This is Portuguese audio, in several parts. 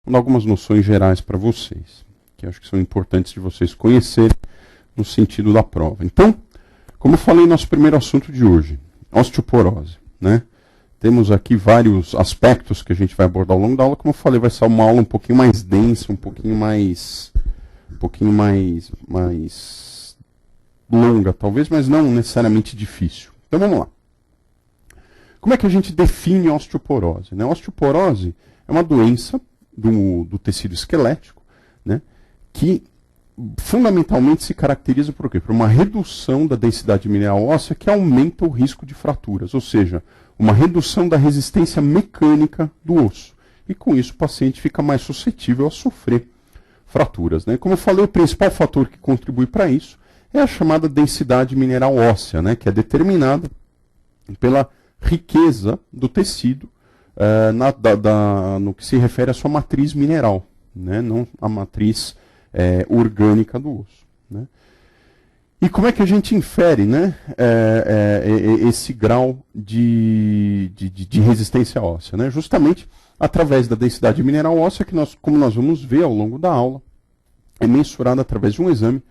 Vou dar algumas noções gerais para vocês, que acho que são importantes de vocês conhecerem no sentido da prova. Então, como eu falei, nosso primeiro assunto de hoje, osteoporose, né? Temos aqui vários aspectos que a gente vai abordar ao longo da aula. Como eu falei, vai ser uma aula um pouquinho mais densa, um pouquinho mais longa, talvez, mas não necessariamente difícil. Então vamos lá. Como é que a gente define osteoporose, né? Osteoporose é uma doença do tecido esquelético, né, que fundamentalmente se caracteriza por quê? Por uma redução da densidade mineral óssea que aumenta o risco de fraturas, ou seja, uma redução da resistência mecânica do osso. E com isso o paciente fica mais suscetível a sofrer fraturas, né? Como eu falei, o principal fator que contribui para isso é a chamada densidade mineral óssea, né, que é determinada pela riqueza do tecido no que se refere à sua matriz mineral, né, não a matriz orgânica do osso, né? E como é que a gente infere, né, esse grau de resistência óssea, né? Justamente através da densidade mineral óssea, que como nós vamos ver ao longo da aula, é mensurada através de um exame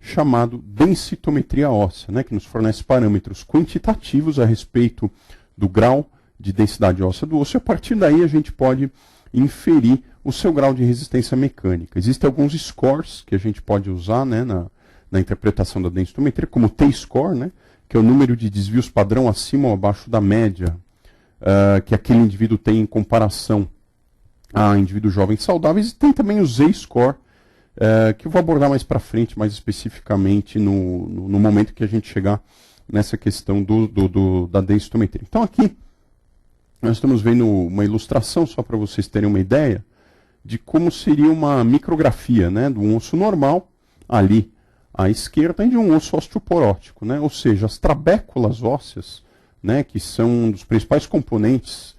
chamado densitometria óssea, né, que nos fornece parâmetros quantitativos a respeito do grau de densidade óssea do osso, e a partir daí a gente pode inferir o seu grau de resistência mecânica. Existem alguns scores que a gente pode usar, né, na interpretação da densitometria, como o T-score, né, que é o número de desvios padrão acima ou abaixo da média que aquele indivíduo tem em comparação a indivíduos jovens saudáveis, e tem também o Z-score, que eu vou abordar mais para frente, mais especificamente no momento que a gente chegar nessa questão da densitometria. Então aqui nós estamos vendo uma ilustração, só para vocês terem uma ideia, de como seria uma micrografia, né, de um osso normal, ali à esquerda, e de um osso osteoporótico, né, ou seja, as trabéculas ósseas, né, que são um dos principais componentes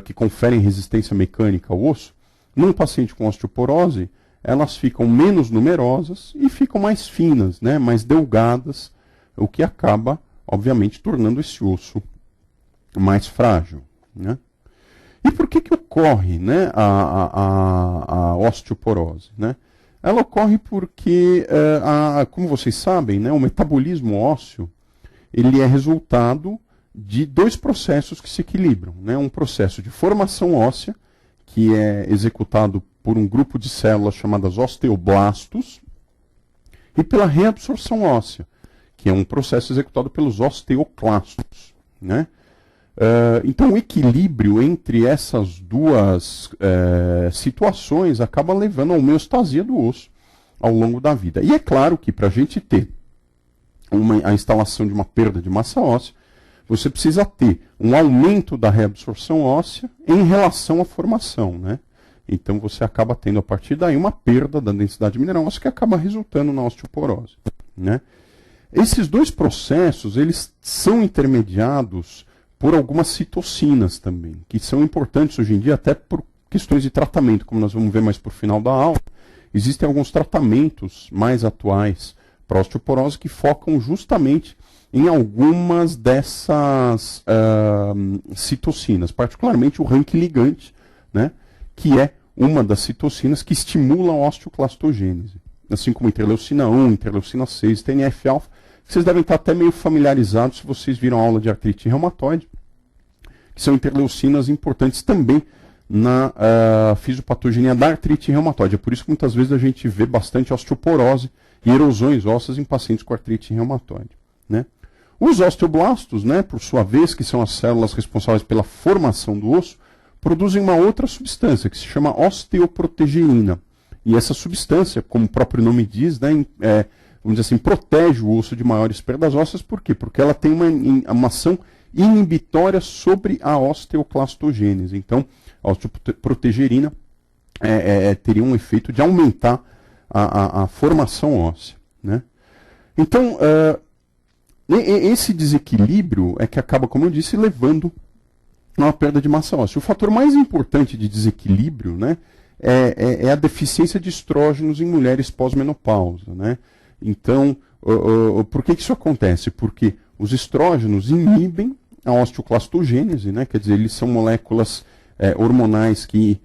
que conferem resistência mecânica ao osso, num paciente com osteoporose, elas ficam menos numerosas e ficam mais finas, né, mais delgadas, o que acaba, obviamente, tornando esse osso mais frágil, né? E por que ocorre, né, a osteoporose, né? Ela ocorre porque, como vocês sabem, né, o metabolismo ósseo ele é resultado de dois processos que se equilibram, né? Um processo de formação óssea, que é executado por um grupo de células chamadas osteoblastos, e pela reabsorção óssea, que é um processo executado pelos osteoclastos, né? Então o equilíbrio entre essas duas situações acaba levando à homeostasia do osso ao longo da vida. E é claro que para a gente ter a instalação de uma perda de massa óssea, você precisa ter um aumento da reabsorção óssea em relação à formação, né? Então você acaba tendo a partir daí uma perda da densidade mineral óssea que acaba resultando na osteoporose, né? Esses dois processos, eles são intermediados por algumas citocinas também, que são importantes hoje em dia até por questões de tratamento, como nós vamos ver mais por final da aula. Existem alguns tratamentos mais atuais para osteoporose que focam justamente em algumas dessas citocinas, particularmente o rank ligante, né, que é uma das citocinas que estimula a osteoclastogênese, assim como interleucina 1, interleucina 6, TNF-alfa, que vocês devem estar até meio familiarizados se vocês viram a aula de artrite reumatoide, que são interleucinas importantes também na fisiopatogenia da artrite reumatoide. É por isso que muitas vezes a gente vê bastante osteoporose e erosões ósseas em pacientes com artrite reumatoide, né? Os osteoblastos, né, por sua vez, que são as células responsáveis pela formação do osso, produzem uma outra substância que se chama osteoprotegerina. E essa substância, como o próprio nome diz, né, vamos dizer assim, protege o osso de maiores perdas ósseas. Por quê? Porque ela tem uma ação inibitória sobre a osteoclastogênese. Então, a osteoprotegerina teria um efeito de aumentar a formação óssea, né? Então, esse desequilíbrio é que acaba, como eu disse, levando a uma perda de massa óssea. O fator mais importante de desequilíbrio, né, é a deficiência de estrógenos em mulheres pós-menopausa, né? Então, por que isso acontece? Porque os estrógenos inibem a osteoclastogênese, né? Quer dizer, eles são moléculas hormonais que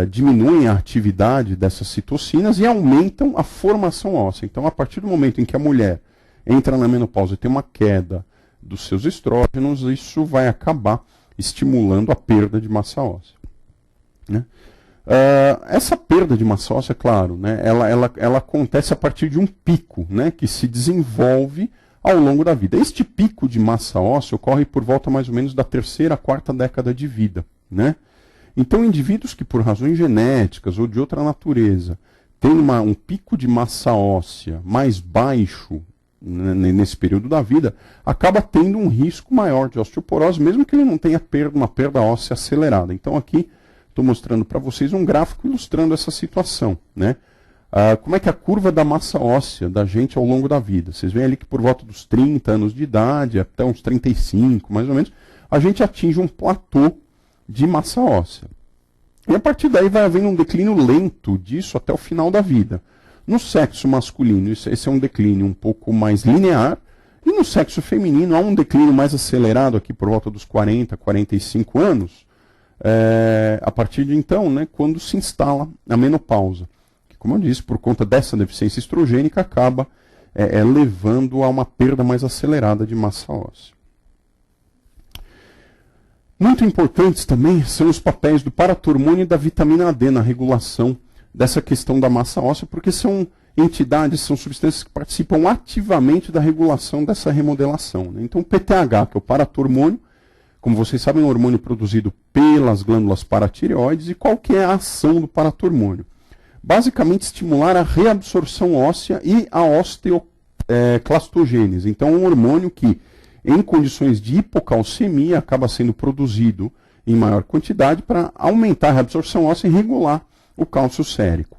diminuem a atividade dessas citocinas e aumentam a formação óssea. Então, a partir do momento em que a mulher entra na menopausa e tem uma queda dos seus estrógenos, isso vai acabar estimulando a perda de massa óssea, né? Essa perda de massa óssea, claro, né, ela acontece a partir de um pico, né, que se desenvolve ao longo da vida. Este pico de massa óssea ocorre por volta mais ou menos da terceira, quarta década de vida, né? Então, indivíduos que por razões genéticas ou de outra natureza têm um pico de massa óssea mais baixo, né, nesse período da vida, acaba tendo um risco maior de osteoporose, mesmo que ele não tenha uma perda óssea acelerada. Então, aqui estou mostrando para vocês um gráfico ilustrando essa situação, né? Como é que é a curva da massa óssea da gente ao longo da vida? Vocês veem ali que por volta dos 30 anos de idade, até uns 35, mais ou menos, a gente atinge um platô de massa óssea. E a partir daí vai havendo um declínio lento disso até o final da vida. No sexo masculino, esse é um declínio um pouco mais linear, e no sexo feminino há um declínio mais acelerado aqui por volta dos 40, 45 anos, a partir de então, né, quando se instala a menopausa, que, como eu disse, por conta dessa deficiência estrogênica, acaba levando a uma perda mais acelerada de massa óssea. Muito importantes também são os papéis do paratormônio e da vitamina D na regulação dessa questão da massa óssea, porque são entidades, são substâncias que participam ativamente da regulação dessa remodelação, né? Então o PTH, que é o paratormônio, como vocês sabem, é um hormônio produzido pelas glândulas paratireoides. E qual que é a ação do paratormônio? Basicamente estimular a reabsorção óssea e a osteoclastogênese. Então é um hormônio que, em condições de hipocalcemia, acaba sendo produzido em maior quantidade para aumentar a reabsorção óssea e regular o cálcio sérico,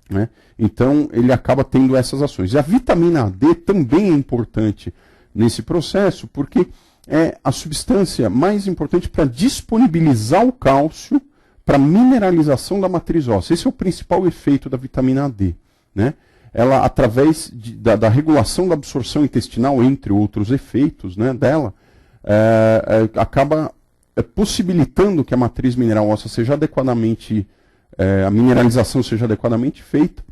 né? Então, ele acaba tendo essas ações. E a vitamina D também é importante nesse processo, porque é a substância mais importante para disponibilizar o cálcio para mineralização da matriz óssea. Esse é o principal efeito da vitamina D, né? Ela, através da regulação da absorção intestinal, entre outros efeitos, né, dela, acaba possibilitando que a matriz mineral óssea seja adequadamente, a mineralização seja adequadamente feita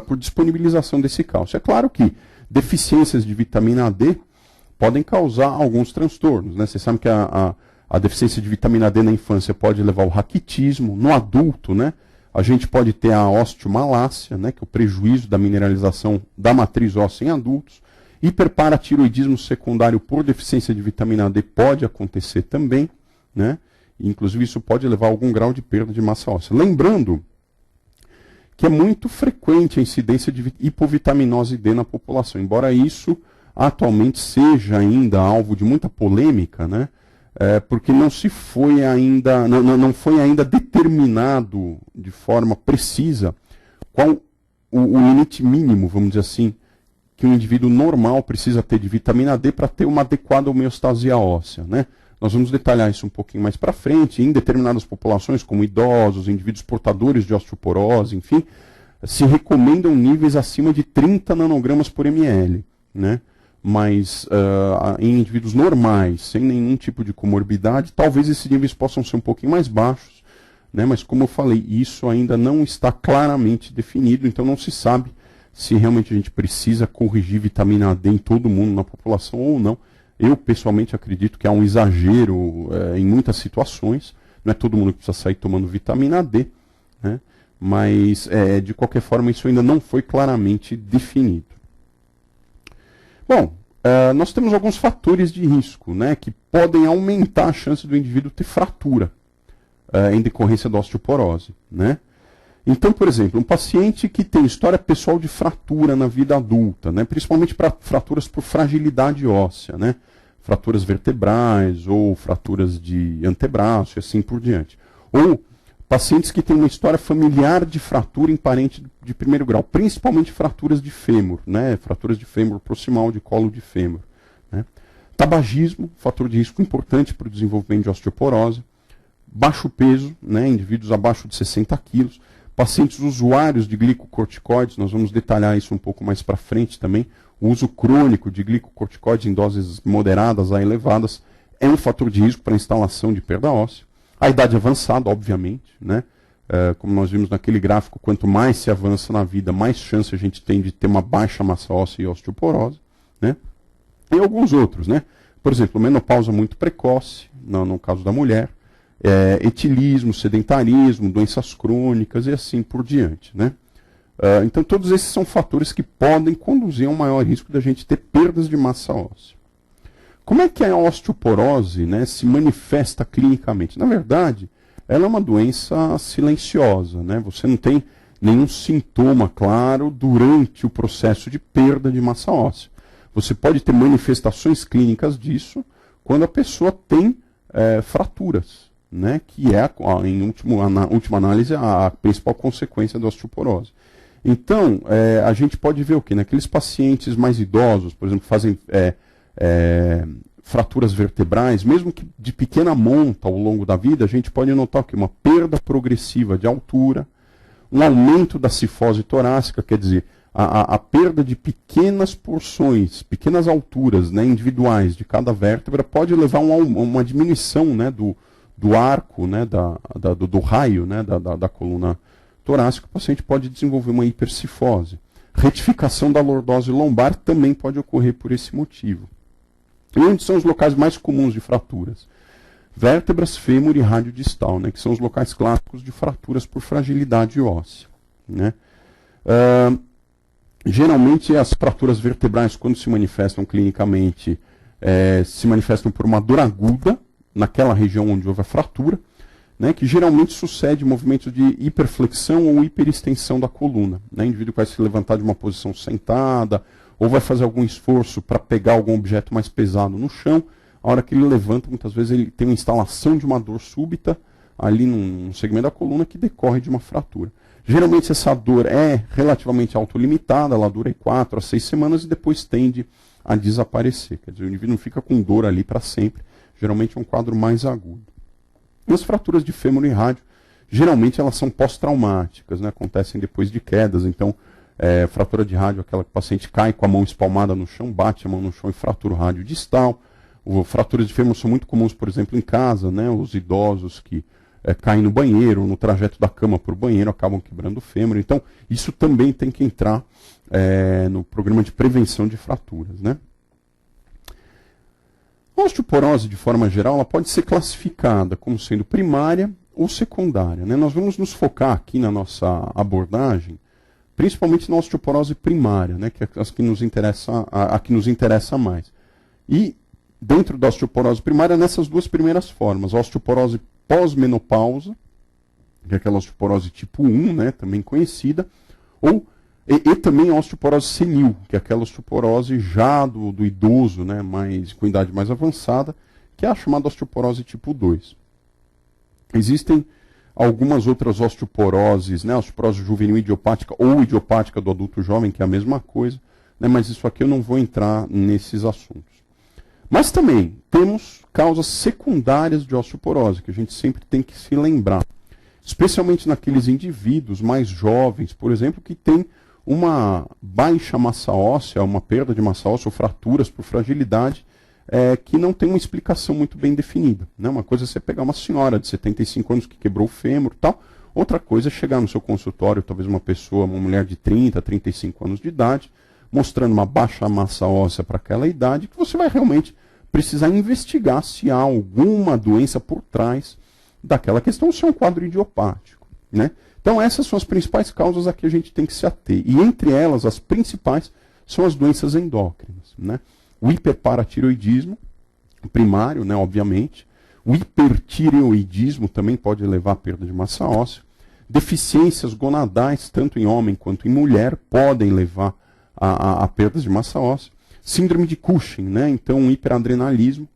por disponibilização desse cálcio. É claro que deficiências de vitamina D podem causar alguns transtornos, né? Você sabe que a deficiência de vitamina D na infância pode levar ao raquitismo. No adulto, né, a gente pode ter a osteomalácia, né, que é o prejuízo da mineralização da matriz óssea em adultos. Hiperparatiroidismo secundário por deficiência de vitamina D pode acontecer também, né? Inclusive isso pode levar a algum grau de perda de massa óssea. Lembrando que é muito frequente a incidência de hipovitaminose D na população, embora isso atualmente seja ainda alvo de muita polêmica, né? Porque não foi ainda determinado de forma precisa qual o limite mínimo, vamos dizer assim, que um indivíduo normal precisa ter de vitamina D para ter uma adequada homeostasia óssea, né? Nós vamos detalhar isso um pouquinho mais para frente. Em determinadas populações, como idosos, indivíduos portadores de osteoporose, enfim, se recomendam níveis acima de 30 nanogramas por ml, né? Mas em indivíduos normais, sem nenhum tipo de comorbidade, talvez esses níveis possam ser um pouquinho mais baixos, né? Mas como eu falei, isso ainda não está claramente definido, então não se sabe se realmente a gente precisa corrigir vitamina D em todo mundo na população ou não. Eu, pessoalmente, acredito que há um exagero em muitas situações. Não é todo mundo que precisa sair tomando vitamina D, né? Mas, de qualquer forma, isso ainda não foi claramente definido. Bom, nós temos alguns fatores de risco, né, que podem aumentar a chance do indivíduo ter fratura em decorrência da osteoporose, né? Então, por exemplo, um paciente que tem história pessoal de fratura na vida adulta, né, principalmente para fraturas por fragilidade óssea, né, fraturas vertebrais ou fraturas de antebraço e assim por diante. Ou pacientes que têm uma história familiar de fratura em parente de primeiro grau, principalmente fraturas de fêmur, né, fraturas de fêmur proximal, de colo de fêmur, né. Tabagismo, fator de risco importante para o desenvolvimento de osteoporose. Baixo peso, né, indivíduos abaixo de 60 quilos. Pacientes usuários de glicocorticoides, nós vamos detalhar isso um pouco mais para frente também. O uso crônico de glicocorticoides em doses moderadas a elevadas é um fator de risco para a instalação de perda óssea. A idade avançada, obviamente, né? Como nós vimos naquele gráfico, quanto mais se avança na vida, mais chance a gente tem de ter uma baixa massa óssea e osteoporose, né? E alguns outros, né? Por exemplo, menopausa muito precoce, no caso da mulher, etilismo, sedentarismo, doenças crônicas e assim por diante, né? Então todos esses são fatores que podem conduzir a um maior risco da gente ter perdas de massa óssea. Como é que a osteoporose, né, se manifesta clinicamente? Na verdade, ela é uma doença silenciosa, né? Você não tem nenhum sintoma claro durante o processo de perda de massa óssea. Você pode ter manifestações clínicas disso quando a pessoa tem fraturas, né, que é, na última análise, a principal consequência da osteoporose. Então, a gente pode ver o quê? Naqueles pacientes mais idosos, por exemplo, que fazem fraturas vertebrais, mesmo que de pequena monta ao longo da vida, a gente pode notar o quê? Uma perda progressiva de altura, um aumento da cifose torácica, quer dizer, a perda de pequenas porções, pequenas alturas, né, individuais de cada vértebra pode levar a uma diminuição, né, do arco, né, do raio, né, da coluna torácica. O paciente pode desenvolver uma hipercifose. Retificação da lordose lombar também pode ocorrer por esse motivo. E onde são os locais mais comuns de fraturas? Vértebras, fêmur e rádio distal, né, que são os locais clássicos de fraturas por fragilidade óssea, né? Geralmente as fraturas vertebrais, quando se manifestam clinicamente, se manifestam por uma dor aguda naquela região onde houve a fratura, né, que geralmente sucede movimentos de hiperflexão ou hiperextensão da coluna, né? O indivíduo vai se levantar de uma posição sentada, ou vai fazer algum esforço para pegar algum objeto mais pesado no chão. A hora que ele levanta, muitas vezes ele tem uma instalação de uma dor súbita ali num segmento da coluna que decorre de uma fratura. Geralmente essa dor é relativamente autolimitada, ela dura 4 a 6 semanas e depois tende a desaparecer. Quer dizer, o indivíduo não fica com dor ali para sempre, geralmente é um quadro mais agudo. E as fraturas de fêmur e rádio, geralmente elas são pós-traumáticas, né? Acontecem depois de quedas, então fratura de rádio, aquela que o paciente cai com a mão espalmada no chão, bate a mão no chão e fratura o rádio distal. Fraturas de fêmur são muito comuns, por exemplo, em casa, né? Os idosos que caem no banheiro, no trajeto da cama para o banheiro, acabam quebrando o fêmur. Então, isso também tem que entrar no programa de prevenção de fraturas, né? A osteoporose, de forma geral, ela pode ser classificada como sendo primária ou secundária, né? Nós vamos nos focar aqui na nossa abordagem, principalmente na osteoporose primária, né? Que é a que nos interessa mais. E dentro da osteoporose primária, nessas duas primeiras formas, a osteoporose pós-menopausa, que é aquela osteoporose tipo 1, né, também conhecida, e também a osteoporose senil, que é aquela osteoporose já do idoso, né, com idade mais avançada, que é a chamada osteoporose tipo 2. Existem algumas outras osteoporoses, né, a osteoporose juvenil idiopática ou idiopática do adulto jovem, que é a mesma coisa, né, mas isso aqui eu não vou entrar nesses assuntos. Mas também temos causas secundárias de osteoporose, que a gente sempre tem que se lembrar. Especialmente naqueles indivíduos mais jovens, por exemplo, que têm uma baixa massa óssea, uma perda de massa óssea ou fraturas por fragilidade, que não tem uma explicação muito bem definida, né? Uma coisa é você pegar uma senhora de 75 anos que quebrou o fêmur e tal, outra coisa é chegar no seu consultório, talvez uma mulher de 30, 35 anos de idade, mostrando uma baixa massa óssea para aquela idade, que você vai realmente precisar investigar se há alguma doença por trás daquela questão, se é um quadro idiopático, né? Então essas são as principais causas a que a gente tem que se ater. E entre elas, as principais são as doenças endócrinas, né? O hiperparatireoidismo primário, né, obviamente. O hipertireoidismo também pode levar à perda de massa óssea. Deficiências gonadais, tanto em homem quanto em mulher, podem levar a perdas de massa óssea. Síndrome de Cushing, né? Então o hiperadrenalismo,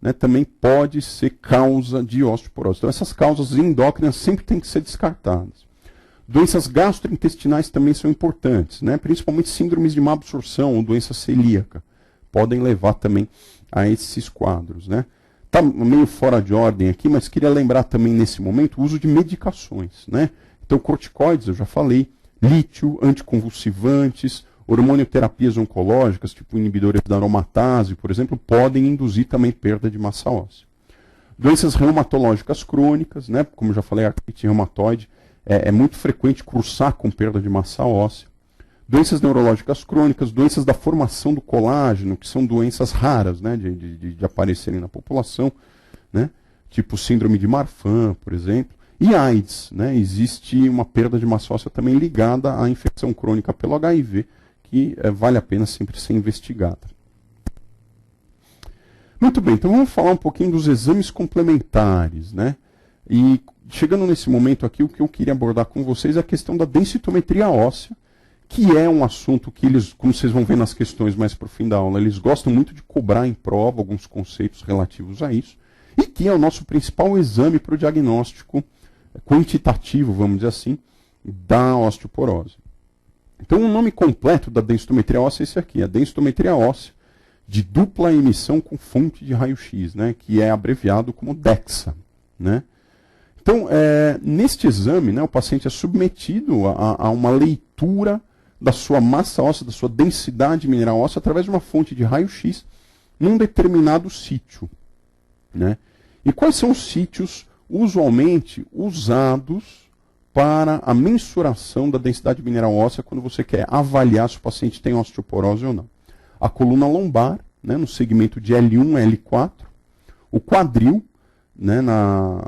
né, também pode ser causa de osteoporose. Então essas causas endócrinas sempre têm que ser descartadas. Doenças gastrointestinais também são importantes, né? Principalmente síndromes de má absorção ou doença celíaca. Podem levar também a esses quadros, né? Está meio fora de ordem aqui, mas queria lembrar também nesse momento o uso de medicações, né? Então corticoides, eu já falei, lítio, anticonvulsivantes, hormonoterapias oncológicas, tipo inibidores da aromatase, por exemplo, podem induzir também perda de massa óssea. Doenças reumatológicas crônicas, né? Como eu já falei, a artrite reumatoide é muito frequente cursar com perda de massa óssea. Doenças neurológicas crônicas, doenças da formação do colágeno, que são doenças raras, né, de aparecerem na população, né, tipo síndrome de Marfan, por exemplo. E AIDS, né, existe uma perda de massa óssea também ligada à infecção crônica pelo HIV, que vale a pena sempre ser investigada. Muito bem, então vamos falar um pouquinho dos exames complementares, né? E chegando nesse momento aqui, o que eu queria abordar com vocês é a questão da densitometria óssea, que é um assunto que eles, como vocês vão ver nas questões mais para o fim da aula, eles gostam muito de cobrar em prova alguns conceitos relativos a isso, e que é o nosso principal exame para o diagnóstico quantitativo, vamos dizer assim, da osteoporose. Então o nome completo da densitometria óssea é esse aqui, a densitometria óssea de dupla emissão com fonte de raio-x, né, que é abreviado como DEXA, né? Então, neste exame, né, o paciente é submetido a uma leitura da sua massa óssea, da sua densidade mineral óssea, através de uma fonte de raio-x num determinado sítio, né? E quais são os sítios usualmente usados para a mensuração da densidade mineral óssea quando você quer avaliar se o paciente tem osteoporose ou não? A coluna lombar, né, no segmento de L1 a L4, o quadril, né,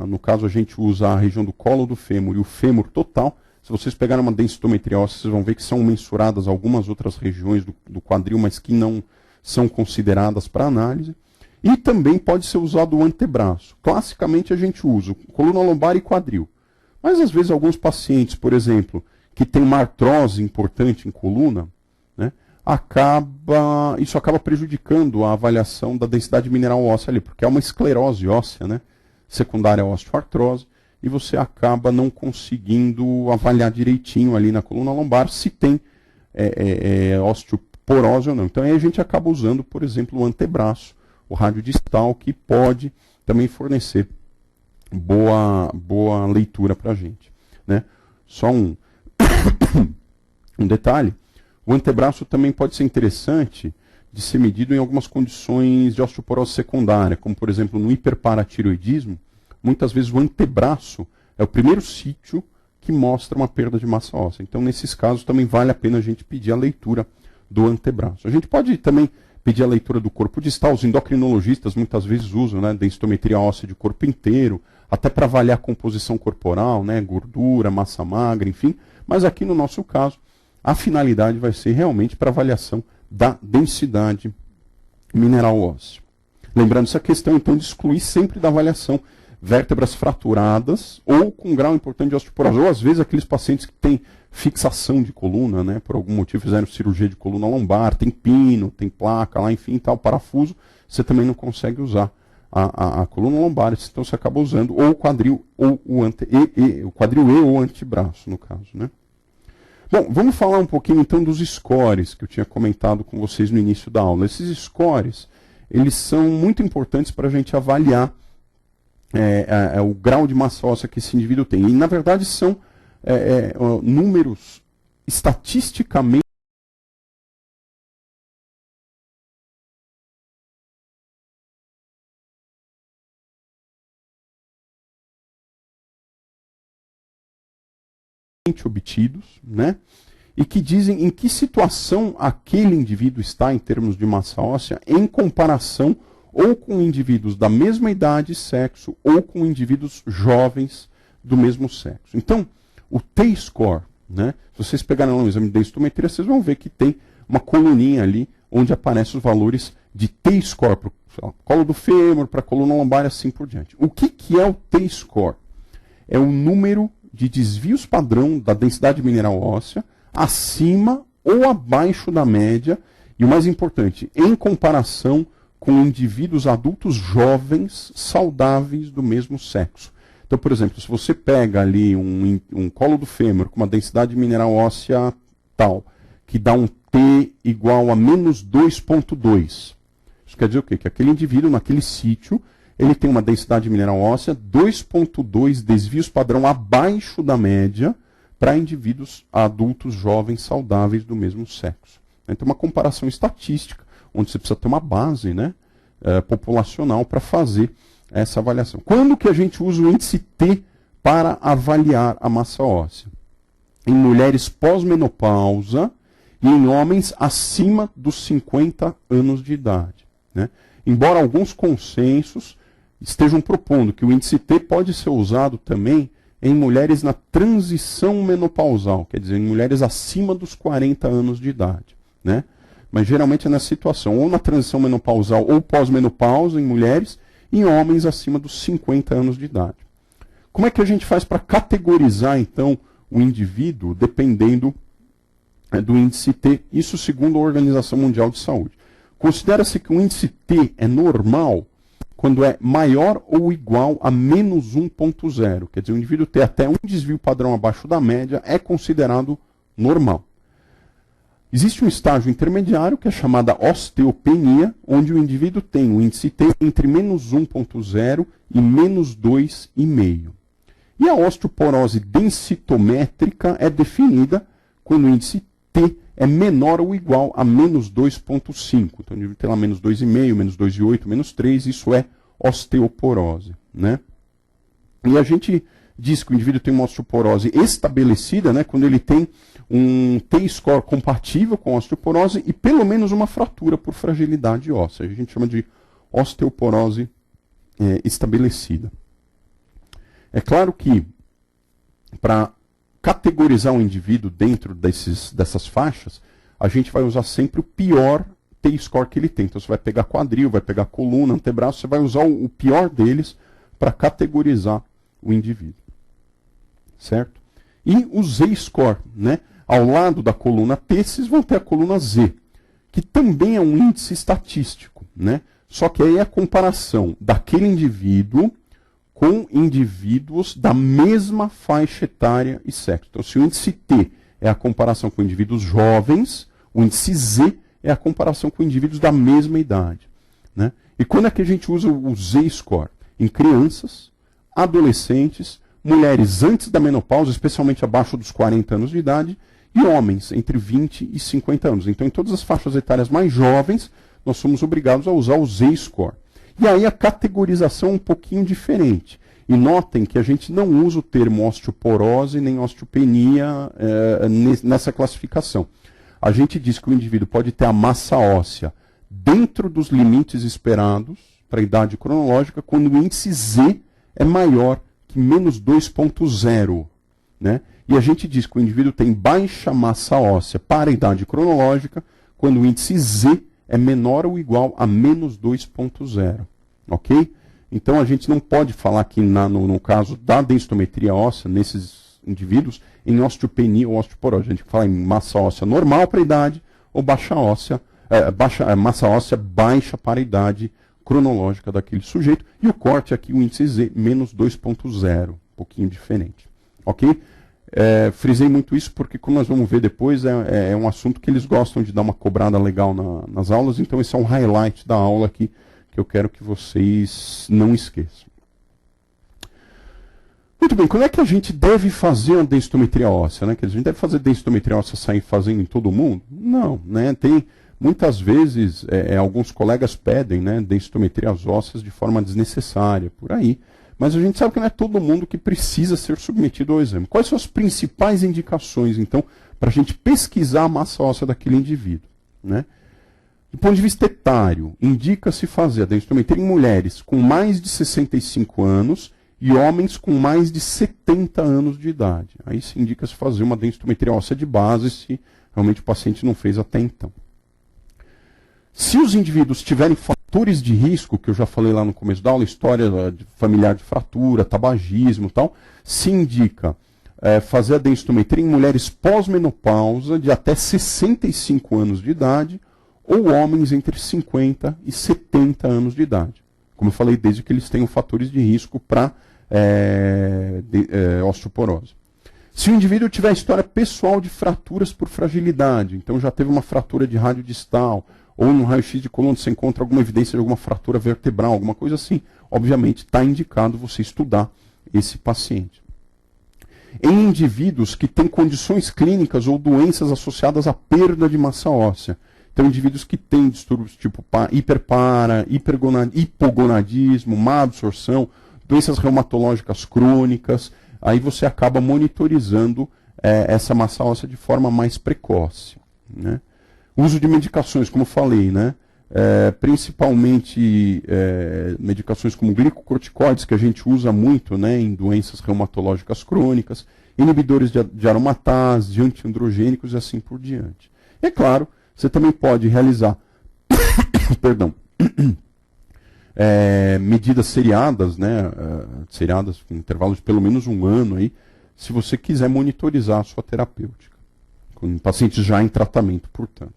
no caso a gente usa a região do colo do fêmur e o fêmur total. Se vocês pegarem uma densitometria óssea, vocês vão ver que são mensuradas algumas outras regiões do quadril, mas que não são consideradas para análise. E também pode ser usado o antebraço. Classicamente a gente usa coluna lombar e quadril. Mas às vezes alguns pacientes, por exemplo, que têm uma artrose importante em coluna, né, isso acaba prejudicando a avaliação da densidade mineral óssea ali, porque é uma esclerose óssea, né, secundária à osteoartrose, e você acaba não conseguindo avaliar direitinho ali na coluna lombar se tem osteoporose ou não. Então aí a gente acaba usando, por exemplo, o antebraço, o radiodistal, que pode também fornecer boa leitura para a gente, né? Só um detalhe, o antebraço também pode ser interessante de ser medido em algumas condições de osteoporose secundária, como por exemplo no hiperparatiroidismo. Muitas vezes o antebraço é o primeiro sítio que mostra uma perda de massa óssea. Então nesses casos também vale a pena a gente pedir a leitura do antebraço. A gente pode também pedir a leitura do corpo distal. Os endocrinologistas muitas vezes usam, né, densitometria óssea de corpo inteiro, até para avaliar a composição corporal, né, gordura, massa magra, enfim. Mas aqui no nosso caso, a finalidade vai ser realmente para avaliação da densidade mineral óssea. Lembrando essa questão, então, de excluir sempre da avaliação vértebras fraturadas ou com grau importante de osteoporose, ou às vezes aqueles pacientes que têm fixação de coluna, né, por algum motivo fizeram cirurgia de coluna lombar, tem pino, tem placa lá, enfim, tal, parafuso, você também não consegue usar a coluna lombar, então você acaba usando ou o quadril ou o quadril e ou o antebraço, no caso, né? Bom, vamos falar um pouquinho então dos scores que eu tinha comentado com vocês no início da aula. Esses scores, eles são muito importantes para a gente avaliar o grau de massa óssea que esse indivíduo tem. E, na verdade, são números estatisticamente obtidos, né? E que dizem em que situação aquele indivíduo está em termos de massa óssea em comparação ou com indivíduos da mesma idade e sexo ou com indivíduos jovens do mesmo sexo. Então, o T-score, né? Se vocês pegarem lá um exame de densitometria, vocês vão ver que tem uma coluninha ali onde aparecem os valores de T-score para o colo do fêmur, para a coluna lombar e assim por diante. O que é o T-score? É o número de desvios padrão da densidade mineral óssea acima ou abaixo da média, e o mais importante, em comparação com indivíduos adultos jovens saudáveis do mesmo sexo. Então, por exemplo, se você pega ali um colo do fêmur com uma densidade mineral óssea tal, que dá um T igual a menos 2,2. Isso quer dizer o quê? Que aquele indivíduo, naquele sítio, ele tem uma densidade mineral óssea 2,2 desvios padrão abaixo da média para indivíduos adultos jovens saudáveis do mesmo sexo. Então, uma comparação estatística, onde você precisa ter uma base, né, populacional para fazer essa avaliação. Quando que a gente usa o índice T para avaliar a massa óssea? Em mulheres pós-menopausa e em homens acima dos 50 anos de idade, né? Embora alguns consensos estejam propondo que o índice T pode ser usado também em mulheres na transição menopausal, quer dizer, em mulheres acima dos 40 anos de idade, né? Mas geralmente é nessa situação, ou na transição menopausal ou pós-menopausa em mulheres, e em homens acima dos 50 anos de idade. Como é que a gente faz para categorizar, então, o indivíduo dependendo do índice T? Isso segundo a Organização Mundial de Saúde. Considera-se que o índice T é normal quando é maior ou igual a menos 1,0. Quer dizer, o indivíduo ter até um desvio padrão abaixo da média é considerado normal. Existe um estágio intermediário que é chamada osteopenia, onde o indivíduo tem o índice T entre menos 1,0 e menos 2,5. E a osteoporose densitométrica é definida quando o índice T é menor ou igual a menos 2,5. Então, o indivíduo tem lá menos 2,5, menos 2,8, menos 3, isso é osteoporose, né? E a gente diz que o indivíduo tem uma osteoporose estabelecida, né, quando ele tem um T-score compatível com a osteoporose e pelo menos uma fratura por fragilidade óssea. A gente chama de osteoporose estabelecida. É claro que, para categorizar um indivíduo dentro dessas faixas, a gente vai usar sempre o pior T-score que ele tem. Então você vai pegar quadril, vai pegar coluna, antebraço, você vai usar o pior deles para categorizar o indivíduo. Certo? E o Z-score, né? Ao lado da coluna T, vocês vão ter a coluna Z, que também é um índice estatístico, né? Só que aí é a comparação daquele indivíduo com indivíduos da mesma faixa etária e sexo. Então, se o índice T é a comparação com indivíduos jovens, o índice Z é a comparação com indivíduos da mesma idade, né? E quando é que a gente usa o Z-score? Em crianças, adolescentes, mulheres antes da menopausa, especialmente abaixo dos 40 anos de idade, e homens entre 20 e 50 anos. Então, em todas as faixas etárias mais jovens, nós somos obrigados a usar o Z-score. E aí a categorização é um pouquinho diferente. E notem que a gente não usa o termo osteoporose nem osteopenia nessa classificação. A gente diz que o indivíduo pode ter a massa óssea dentro dos limites esperados para a idade cronológica, quando o índice Z é maior que menos 2,0, né? E a gente diz que o indivíduo tem baixa massa óssea para a idade cronológica, quando o índice Z é menor ou igual a menos 2,0, ok? Então a gente não pode falar aqui no caso da densitometria óssea, nesses indivíduos, em osteopenia ou osteoporose. A gente fala em massa óssea normal para a idade ou massa óssea baixa para a idade cronológica daquele sujeito. E o corte aqui, o índice Z, menos 2,0, um pouquinho diferente, ok? Frisei muito isso porque, como nós vamos ver depois, é um assunto que eles gostam de dar uma cobrada legal nas aulas, então esse é um highlight da aula aqui que eu quero que vocês não esqueçam. Muito bem, como é que a gente deve fazer a densitometria óssea, né? Quer dizer, a gente deve fazer densitometria óssea sair fazendo em todo mundo? Não, né? Tem, muitas vezes, alguns colegas pedem, né, densitometrias ósseas de forma desnecessária, por aí. Mas a gente sabe que não é todo mundo que precisa ser submetido ao exame. Quais são as principais indicações, então, para a gente pesquisar a massa óssea daquele indivíduo, né? Do ponto de vista etário, indica-se fazer a densitometria em mulheres com mais de 65 anos e homens com mais de 70 anos de idade. Aí se indica-se fazer uma densitometria óssea de base se realmente o paciente não fez até então. Se os indivíduos tiverem fatores de risco, que eu já falei lá no começo da aula, história familiar de fratura, tabagismo e tal, se indica fazer a densitometria em mulheres pós-menopausa de até 65 anos de idade ou homens entre 50 e 70 anos de idade. Como eu falei, desde que eles tenham fatores de risco para osteoporose. Se o indivíduo tiver história pessoal de fraturas por fragilidade, então já teve uma fratura de rádio distal, ou no raio-x de coluna você encontra alguma evidência de alguma fratura vertebral, alguma coisa assim, obviamente está indicado você estudar esse paciente. Em indivíduos que têm condições clínicas ou doenças associadas à perda de massa óssea, Então, indivíduos que têm distúrbios tipo hipogonadismo, má absorção, doenças reumatológicas crônicas, aí você acaba monitorizando essa massa óssea de forma mais precoce, né? O uso de medicações, como falei, né? Principalmente medicações como glicocorticoides, que a gente usa muito, né, em doenças reumatológicas crônicas, inibidores de aromatase, de antiandrogênicos e assim por diante. E é claro, você também pode realizar perdão, medidas seriadas, né, seriadas com intervalos de pelo menos um ano, aí, se você quiser monitorizar a sua terapêutica, com pacientes já em tratamento, portanto.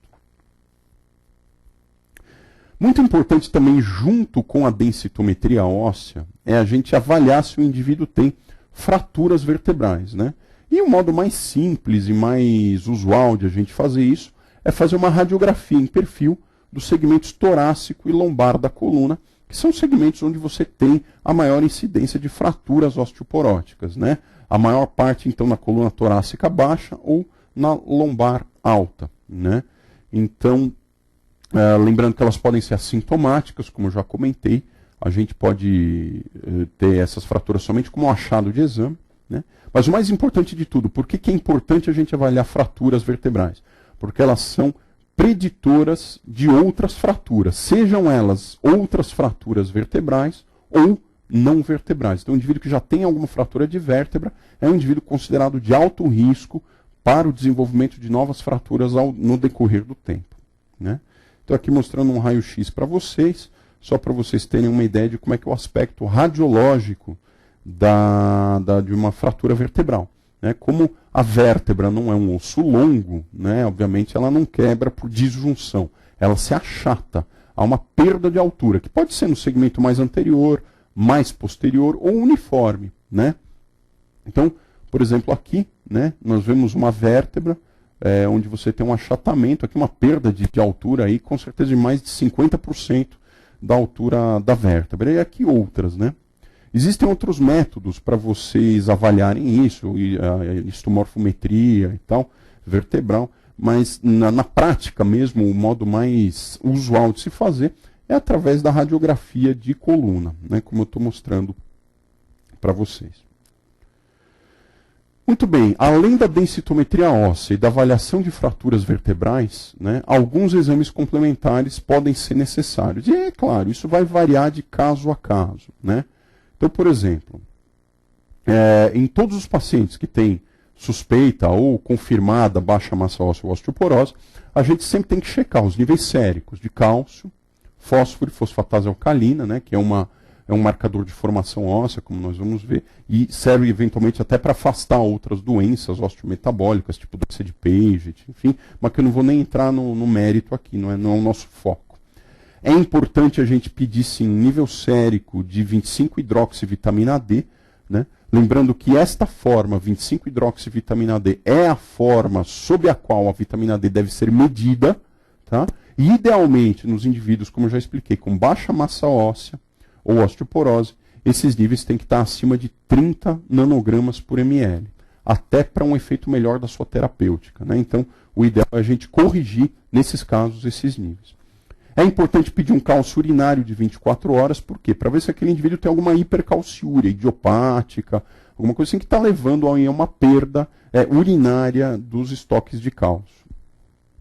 Muito importante também, junto com a densitometria óssea, é a gente avaliar se o indivíduo tem fraturas vertebrais, né? E o modo mais simples e mais usual de a gente fazer isso é fazer uma radiografia em perfil dos segmentos torácico e lombar da coluna, que são segmentos onde você tem a maior incidência de fraturas osteoporóticas, né? A maior parte, então, na coluna torácica baixa ou na lombar alta, né? Então, lembrando que elas podem ser assintomáticas, como eu já comentei, a gente pode ter essas fraturas somente como um achado de exame, né? Mas o mais importante de tudo, por que é importante a gente avaliar fraturas vertebrais? Porque elas são preditoras de outras fraturas, sejam elas outras fraturas vertebrais ou não vertebrais. Então, o indivíduo que já tem alguma fratura de vértebra é um indivíduo considerado de alto risco para o desenvolvimento de novas fraturas no decorrer do tempo, né? Estou aqui mostrando um raio-x para vocês, só para vocês terem uma ideia de como é que é o aspecto radiológico de uma fratura vertebral, né? Como a vértebra não é um osso longo, né? Obviamente ela não quebra por disjunção, ela se achata. Há uma perda de altura, que pode ser no segmento mais anterior, mais posterior ou uniforme, né? Então, por exemplo, aqui, né, nós vemos uma vértebra onde você tem um achatamento, aqui uma perda de altura aí, com certeza de mais de 50% da altura da vértebra. E aqui outras, né? Existem outros métodos para vocês avaliarem isso, histomorfometria e tal, vertebral, mas na prática mesmo, o modo mais usual de se fazer é através da radiografia de coluna, né, como eu estou mostrando para vocês. Muito bem, além da densitometria óssea e da avaliação de fraturas vertebrais, né, alguns exames complementares podem ser necessários. E é claro, isso vai variar de caso a caso, né? Então, por exemplo, em todos os pacientes que têm suspeita ou confirmada baixa massa óssea ou osteoporose, a gente sempre tem que checar os níveis séricos de cálcio, fósforo e fosfatase alcalina, né, que é um marcador de formação óssea, como nós vamos ver, e serve eventualmente até para afastar outras doenças osteometabólicas, tipo doença de Paget, enfim, mas que eu não vou nem entrar no mérito aqui, não é o nosso foco. É importante a gente pedir, sim, nível sérico de 25-hidroxivitamina D, né? Lembrando que esta forma, 25-hidroxivitamina D, é a forma sob a qual a vitamina D deve ser medida, tá? E, idealmente, nos indivíduos, como eu já expliquei, com baixa massa óssea ou osteoporose, esses níveis têm que estar acima de 30 nanogramas por ml, até para um efeito melhor da sua terapêutica, né? Então, o ideal é a gente corrigir, nesses casos, esses níveis. É importante pedir um cálcio urinário de 24 horas, por quê? Para ver se aquele indivíduo tem alguma hipercalciúria idiopática, alguma coisa assim que está levando a uma perda urinária dos estoques de cálcio,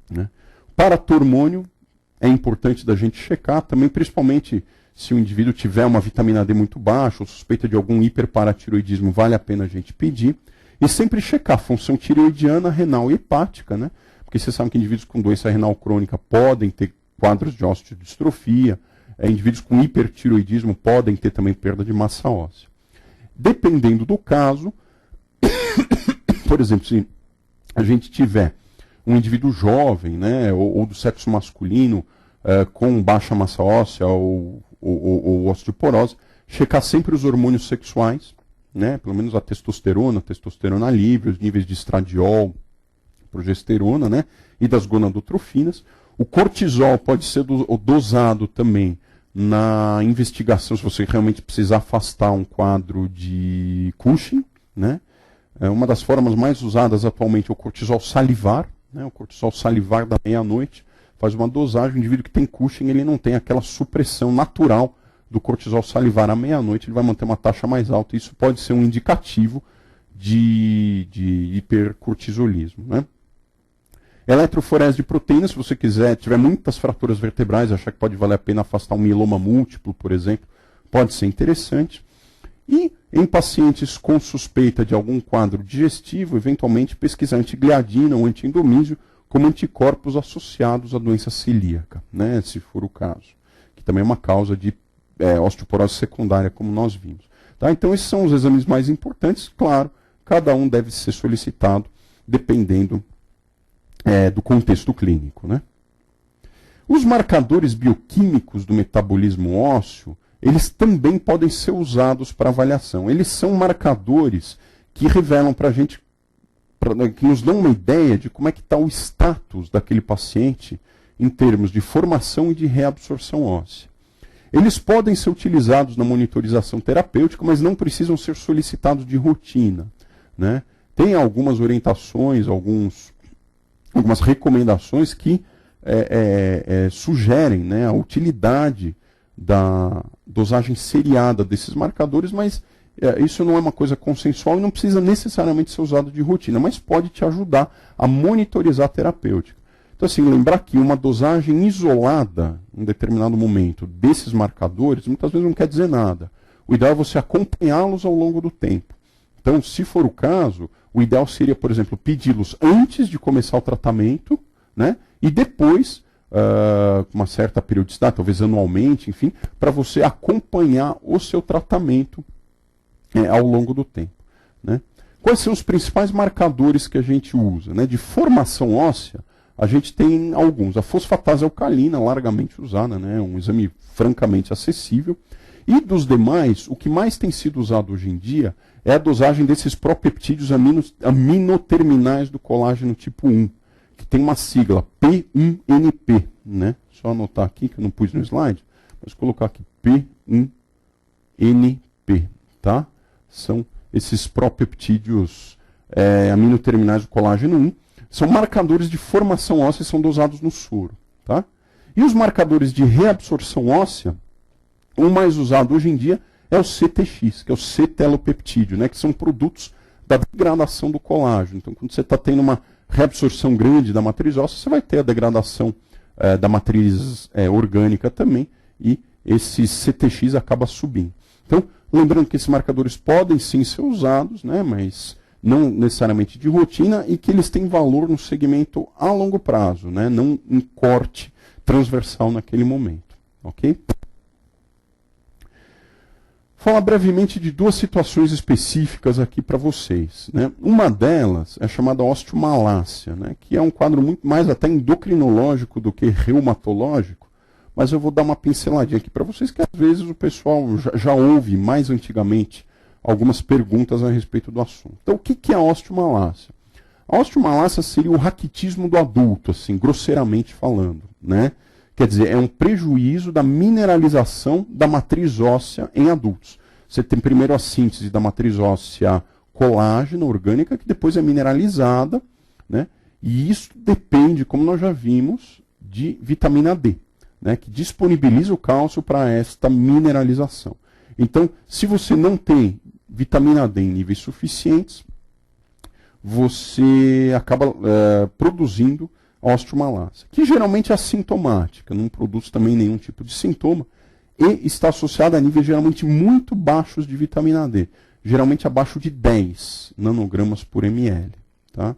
né? Paratormônio é importante da gente checar também, principalmente se o indivíduo tiver uma vitamina D muito baixa ou suspeita de algum hiperparatiroidismo, vale a pena a gente pedir. E sempre checar a função tireoidiana, renal e hepática, né? Porque vocês sabem que indivíduos com doença renal crônica podem ter quadros de osteodistrofia, indivíduos com hipertireoidismo podem ter também perda de massa óssea. Dependendo do caso, por exemplo, se a gente tiver um indivíduo jovem, né, ou do sexo masculino, com baixa massa óssea ou osteoporose, checar sempre os hormônios sexuais, né, pelo menos a testosterona livre, os níveis de estradiol, progesterona, né, e das gonadotrofinas. O cortisol pode ser dosado também na investigação, se você realmente precisar afastar um quadro de Cushing, né. Uma das formas mais usadas atualmente é o cortisol salivar, né, o cortisol salivar da meia-noite, faz uma dosagem, o indivíduo que tem Cushing, ele não tem aquela supressão natural do cortisol salivar à meia-noite, ele vai manter uma taxa mais alta, e isso pode ser um indicativo de hipercortisolismo, né? Eletroforese de proteínas, se você quiser, tiver muitas fraturas vertebrais, achar que pode valer a pena afastar um mieloma múltiplo, por exemplo, pode ser interessante. E em pacientes com suspeita de algum quadro digestivo, eventualmente pesquisar antigliadina ou antiendomísio como anticorpos associados à doença celíaca, né, se for o caso, que também é uma causa de osteoporose secundária, como nós vimos. Tá? Então esses são os exames mais importantes, claro, cada um deve ser solicitado dependendo do contexto clínico, né? Os marcadores bioquímicos do metabolismo ósseo, eles também podem ser usados para avaliação. Eles são marcadores que revelam para a gente, que nos dão uma ideia de como é que está o status daquele paciente em termos de formação e de reabsorção óssea. Eles podem ser utilizados na monitorização terapêutica, mas não precisam ser solicitados de rotina, né? Tem algumas orientações, algumas recomendações que sugerem, né, a utilidade da dosagem seriada desses marcadores, mas isso não é uma coisa consensual e não precisa necessariamente ser usado de rotina, mas pode te ajudar a monitorizar a terapêutica. Então, assim, lembrar que uma dosagem isolada, em determinado momento, desses marcadores, muitas vezes não quer dizer nada. O ideal é você acompanhá-los ao longo do tempo. Então, se for o caso, o ideal seria, por exemplo, pedi-los antes de começar o tratamento, né? E depois, com uma certa periodicidade, talvez anualmente, enfim, para você acompanhar o seu tratamento ao longo do tempo, né? Quais são os principais marcadores que a gente usa, né? De formação óssea, a gente tem alguns. A fosfatase alcalina, largamente usada, né? Um exame francamente acessível. E dos demais, o que mais tem sido usado hoje em dia é a dosagem desses propeptídeos aminoterminais do colágeno tipo 1, que tem uma sigla P1NP, né? Só anotar aqui, que eu não pus no slide, mas colocar aqui P1NP, tá? São esses propeptídeos aminoterminais do colágeno 1, são marcadores de formação óssea e são dosados no soro, tá? E os marcadores de reabsorção óssea, o mais usado hoje em dia é o CTX, que é o cetelopeptídeo, né, que são produtos da degradação do colágeno. Então, quando você está tendo uma reabsorção grande da matriz óssea, você vai ter a degradação da matriz orgânica também, e esse CTX acaba subindo. Então, lembrando que esses marcadores podem sim ser usados, né, mas não necessariamente de rotina, e que eles têm valor no segmento a longo prazo, né, não um corte transversal naquele momento. Ok? Falar brevemente de duas situações específicas aqui para vocês, né? Uma delas é chamada osteomalácia, né? Que é um quadro muito mais até endocrinológico do que reumatológico, mas eu vou dar uma pinceladinha aqui para vocês, que às vezes o pessoal já ouve mais antigamente algumas perguntas a respeito do assunto. Então, o que é a osteomalácia? A osteomalácia seria o raquitismo do adulto, assim, grosseiramente falando, né? Quer dizer, é um prejuízo da mineralização da matriz óssea em adultos. Você tem primeiro a síntese da matriz óssea colágeno, orgânica, que depois é mineralizada, né? E isso depende, como nós já vimos, de vitamina D, né? Que disponibiliza o cálcio para esta mineralização. Então, se você não tem vitamina D em níveis suficientes, você acaba produzindo osteomalácia, que geralmente é assintomática, não produz também nenhum tipo de sintoma, e está associada a níveis geralmente muito baixos de vitamina D, geralmente abaixo de 10 nanogramas por ml. Tá?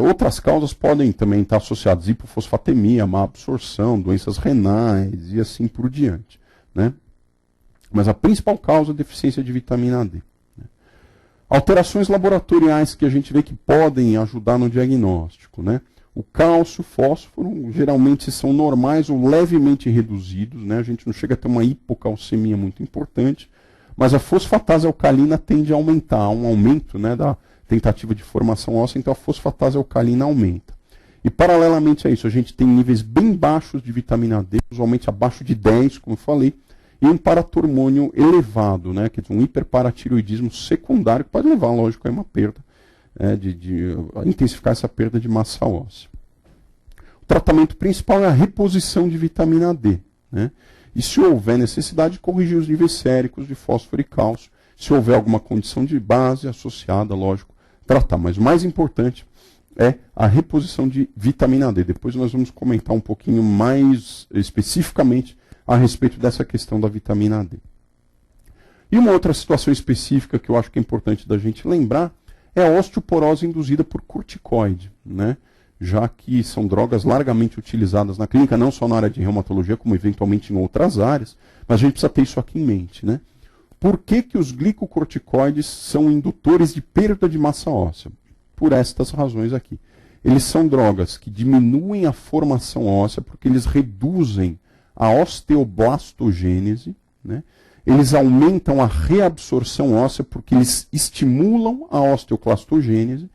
Outras causas podem também estar associadas a hipofosfatemia, má absorção, doenças renais e assim por diante, né? Mas a principal causa é a deficiência de vitamina D. Né? Alterações laboratoriais que a gente vê que podem ajudar no diagnóstico, né? O cálcio, o fósforo, geralmente são normais ou levemente reduzidos, né? A gente não chega a ter uma hipocalcemia muito importante, mas a fosfatase alcalina tende a aumentar, há um aumento, né, da tentativa de formação óssea, então a fosfatase alcalina aumenta. E paralelamente a isso, a gente tem níveis bem baixos de vitamina D, usualmente abaixo de 10, como eu falei, e um paratormônio elevado, né, quer dizer, um hiperparatiroidismo secundário, que pode levar, lógico, a uma perda, de intensificar essa perda de massa óssea. tratamento principal é a reposição de vitamina D, né? E se houver necessidade, corrigir os níveis séricos de fósforo e cálcio. Se houver alguma condição de base associada, lógico, tratar. Mas o mais importante é a reposição de vitamina D. Depois nós vamos comentar um pouquinho mais especificamente a respeito dessa questão da vitamina D. E uma outra situação específica que eu acho que é importante da gente lembrar é a osteoporose induzida por corticoide, né? Já que são drogas largamente utilizadas na clínica, não só na área de reumatologia, como eventualmente em outras áreas, mas a gente precisa ter isso aqui em mente, né? Por que que os glicocorticoides são indutores de perda de massa óssea? Por estas razões aqui. Eles são drogas que diminuem a formação óssea porque eles reduzem a osteoblastogênese, né? Eles aumentam a reabsorção óssea porque eles estimulam a osteoclastogênese,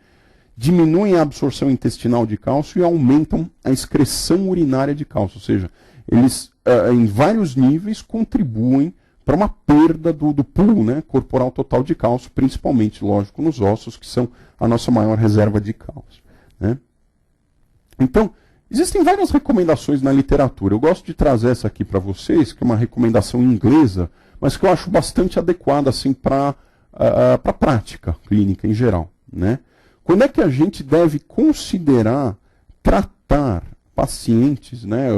diminuem a absorção intestinal de cálcio e aumentam a excreção urinária de cálcio. Ou seja, eles, em vários níveis, contribuem para uma perda do pool, né, corporal total de cálcio, principalmente, lógico, nos ossos, que são a nossa maior reserva de cálcio, né? Então, existem várias recomendações na literatura. Eu gosto de trazer essa aqui para vocês, que é uma recomendação inglesa, mas que eu acho bastante adequada assim, para a prática clínica em geral, né? Quando é que a gente deve considerar tratar pacientes, né,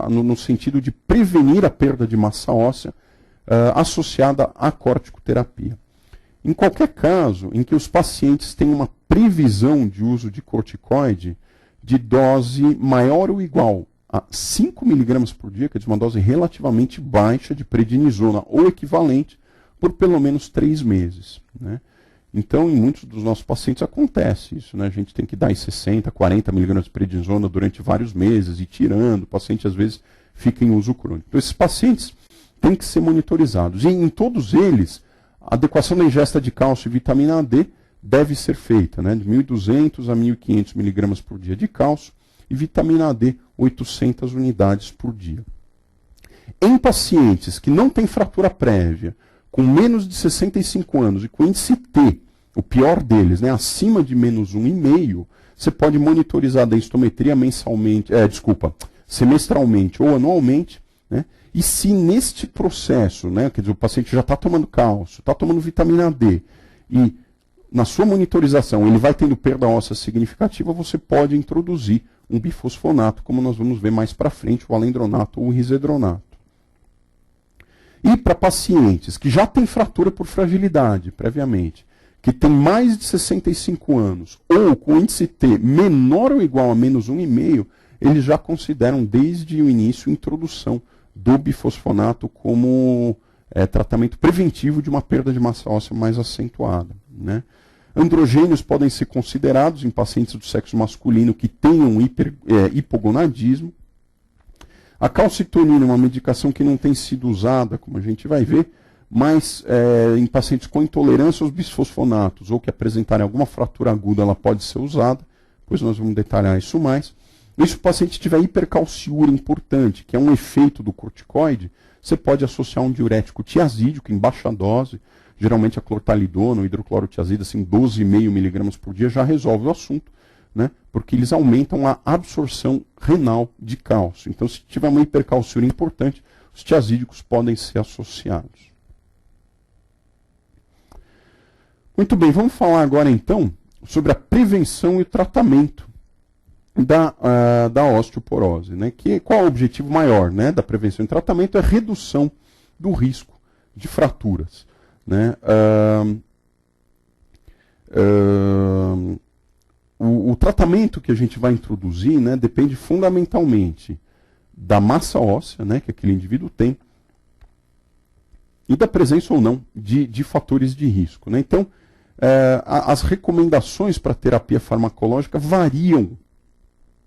no sentido de prevenir a perda de massa óssea associada à corticoterapia? Em qualquer caso em que os pacientes têm uma previsão de uso de corticoide de dose maior ou igual a 5 mg por dia, que é uma dose relativamente baixa de prednisona, ou equivalente, por pelo menos 3 meses, né? Então, em muitos dos nossos pacientes acontece isso, né? A gente tem que dar 60, 40 mg de prednisona durante vários meses, e tirando, o paciente às vezes fica em uso crônico. Então, esses pacientes têm que ser monitorizados. E em todos eles, a adequação da ingesta de cálcio e vitamina D deve ser feita, né? De 1.200 a 1.500 mg por dia de cálcio e vitamina D 800 unidades por dia. Em pacientes que não têm fratura prévia, com menos de 65 anos e com índice T, o pior deles, né, acima de menos 1,5, você pode monitorizar a densitometria semestralmente ou anualmente, né? E se neste processo, né, quer dizer, o paciente já está tomando cálcio, está tomando vitamina D, e na sua monitorização ele vai tendo perda óssea significativa, você pode introduzir um bifosfonato, como nós vamos ver mais para frente, o alendronato ou o risedronato. E para pacientes que já têm fratura por fragilidade previamente, que têm mais de 65 anos, ou com índice T menor ou igual a menos 1,5, eles já consideram desde o início a introdução do bifosfonato como tratamento preventivo de uma perda de massa óssea mais acentuada, né? Androgênios podem ser considerados em pacientes do sexo masculino que tenham hipogonadismo. A calcitonina é uma medicação que não tem sido usada, como a gente vai ver, mas em pacientes com intolerância aos bisfosfonatos ou que apresentarem alguma fratura aguda, ela pode ser usada, depois nós vamos detalhar isso mais. E se o paciente tiver hipercalciúria importante, que é um efeito do corticoide, você pode associar um diurético tiazídico em baixa dose, geralmente a clortalidona ou hidroclorotiazida, assim, 12,5 mg por dia, já resolve o assunto, né? Porque eles aumentam a absorção renal de cálcio. Então, se tiver uma hipercalciúria importante, os tiazídicos podem ser associados. Muito bem, vamos falar agora então sobre a prevenção e o tratamento da osteoporose, né? Qual é o objetivo maior, né, da prevenção e tratamento? É a redução do risco de fraturas, né? O tratamento que a gente vai introduzir, né, depende fundamentalmente da massa óssea, né, que aquele indivíduo tem e da presença ou não de fatores de risco, né? Então, as recomendações para terapia farmacológica variam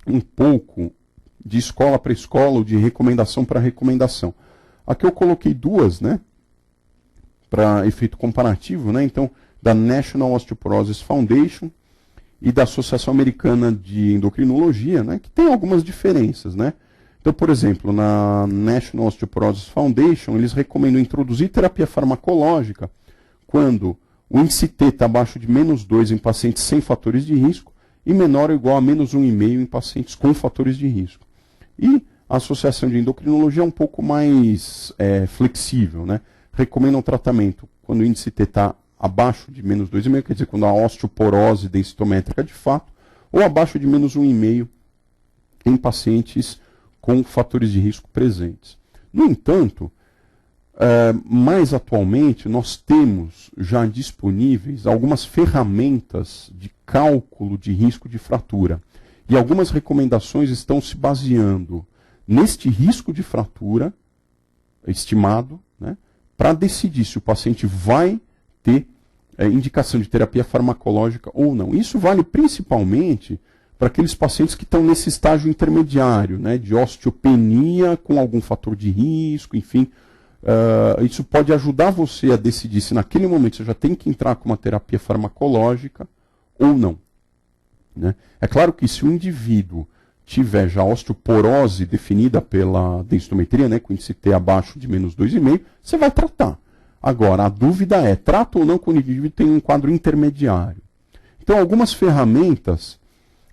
um pouco de escola para escola ou de recomendação para recomendação. Aqui eu coloquei duas, né, para efeito comparativo, né? Então, da National Osteoporosis Foundation e da Associação Americana de Endocrinologia, né, que tem algumas diferenças, né? Então, por exemplo, na National Osteoporosis Foundation, eles recomendam introduzir terapia farmacológica quando o índice T está abaixo de -2 em pacientes sem fatores de risco e menor ou igual a menos 1,5 em pacientes com fatores de risco. E a Associação de Endocrinologia é um pouco mais flexível, né? Recomenda um tratamento quando o índice T está abaixo de menos 2,5, quer dizer, quando a osteoporose densitométrica de fato, ou abaixo de menos 1,5 em pacientes com fatores de risco presentes. No entanto, mais atualmente, nós temos já disponíveis algumas ferramentas de cálculo de risco de fratura. E algumas recomendações estão se baseando neste risco de fratura estimado, né, para decidir se o paciente vai ter indicação de terapia farmacológica ou não. Isso vale principalmente para aqueles pacientes que estão nesse estágio intermediário, né, de osteopenia com algum fator de risco, enfim. Isso pode ajudar você a decidir se naquele momento você já tem que entrar com uma terapia farmacológica ou não. Né? É claro que se o indivíduo tiver já osteoporose definida pela densitometria, né, com índice T abaixo de menos 2,5, você vai tratar. Agora, a dúvida é, trata ou não quando o indivíduo tem um quadro intermediário? Então, algumas ferramentas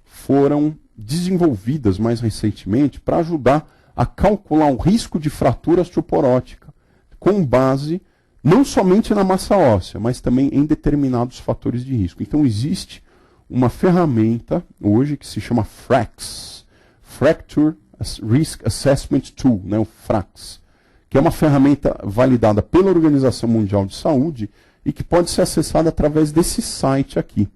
foram desenvolvidas mais recentemente para ajudar a calcular o risco de fratura osteoporótica, com base não somente na massa óssea, mas também em determinados fatores de risco. Então, existe uma ferramenta hoje que se chama FRAX, Fracture Risk Assessment Tool, né, o FRAX, que é uma ferramenta validada pela Organização Mundial de Saúde e que pode ser acessada através desse site aqui.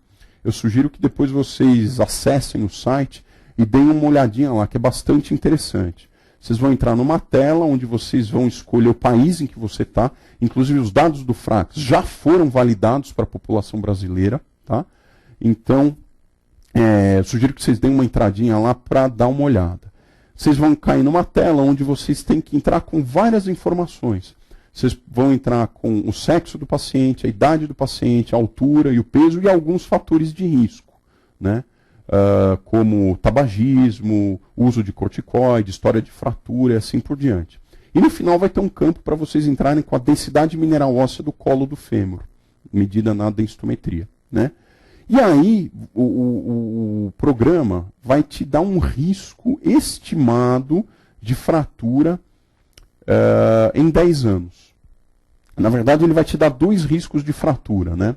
Eu sugiro que depois vocês acessem o site e deem uma olhadinha lá, que é bastante interessante. Vocês vão entrar numa tela onde vocês vão escolher o país em que você está. Inclusive os dados do FRAX já foram validados para a população brasileira, tá? Então, eu sugiro que vocês deem uma entradinha lá para dar uma olhada. Vocês vão cair numa tela onde vocês têm que entrar com várias informações. Vocês vão entrar com o sexo do paciente, a idade do paciente, a altura e o peso e alguns fatores de risco, né? Como tabagismo, uso de corticoide, história de fratura e assim por diante. E no final vai ter um campo para vocês entrarem com a densidade mineral óssea do colo do fêmur, medida na densitometria, né? E aí o programa vai te dar um risco estimado de fratura em 10 anos. Na verdade, ele vai te dar 2 riscos de fratura, né?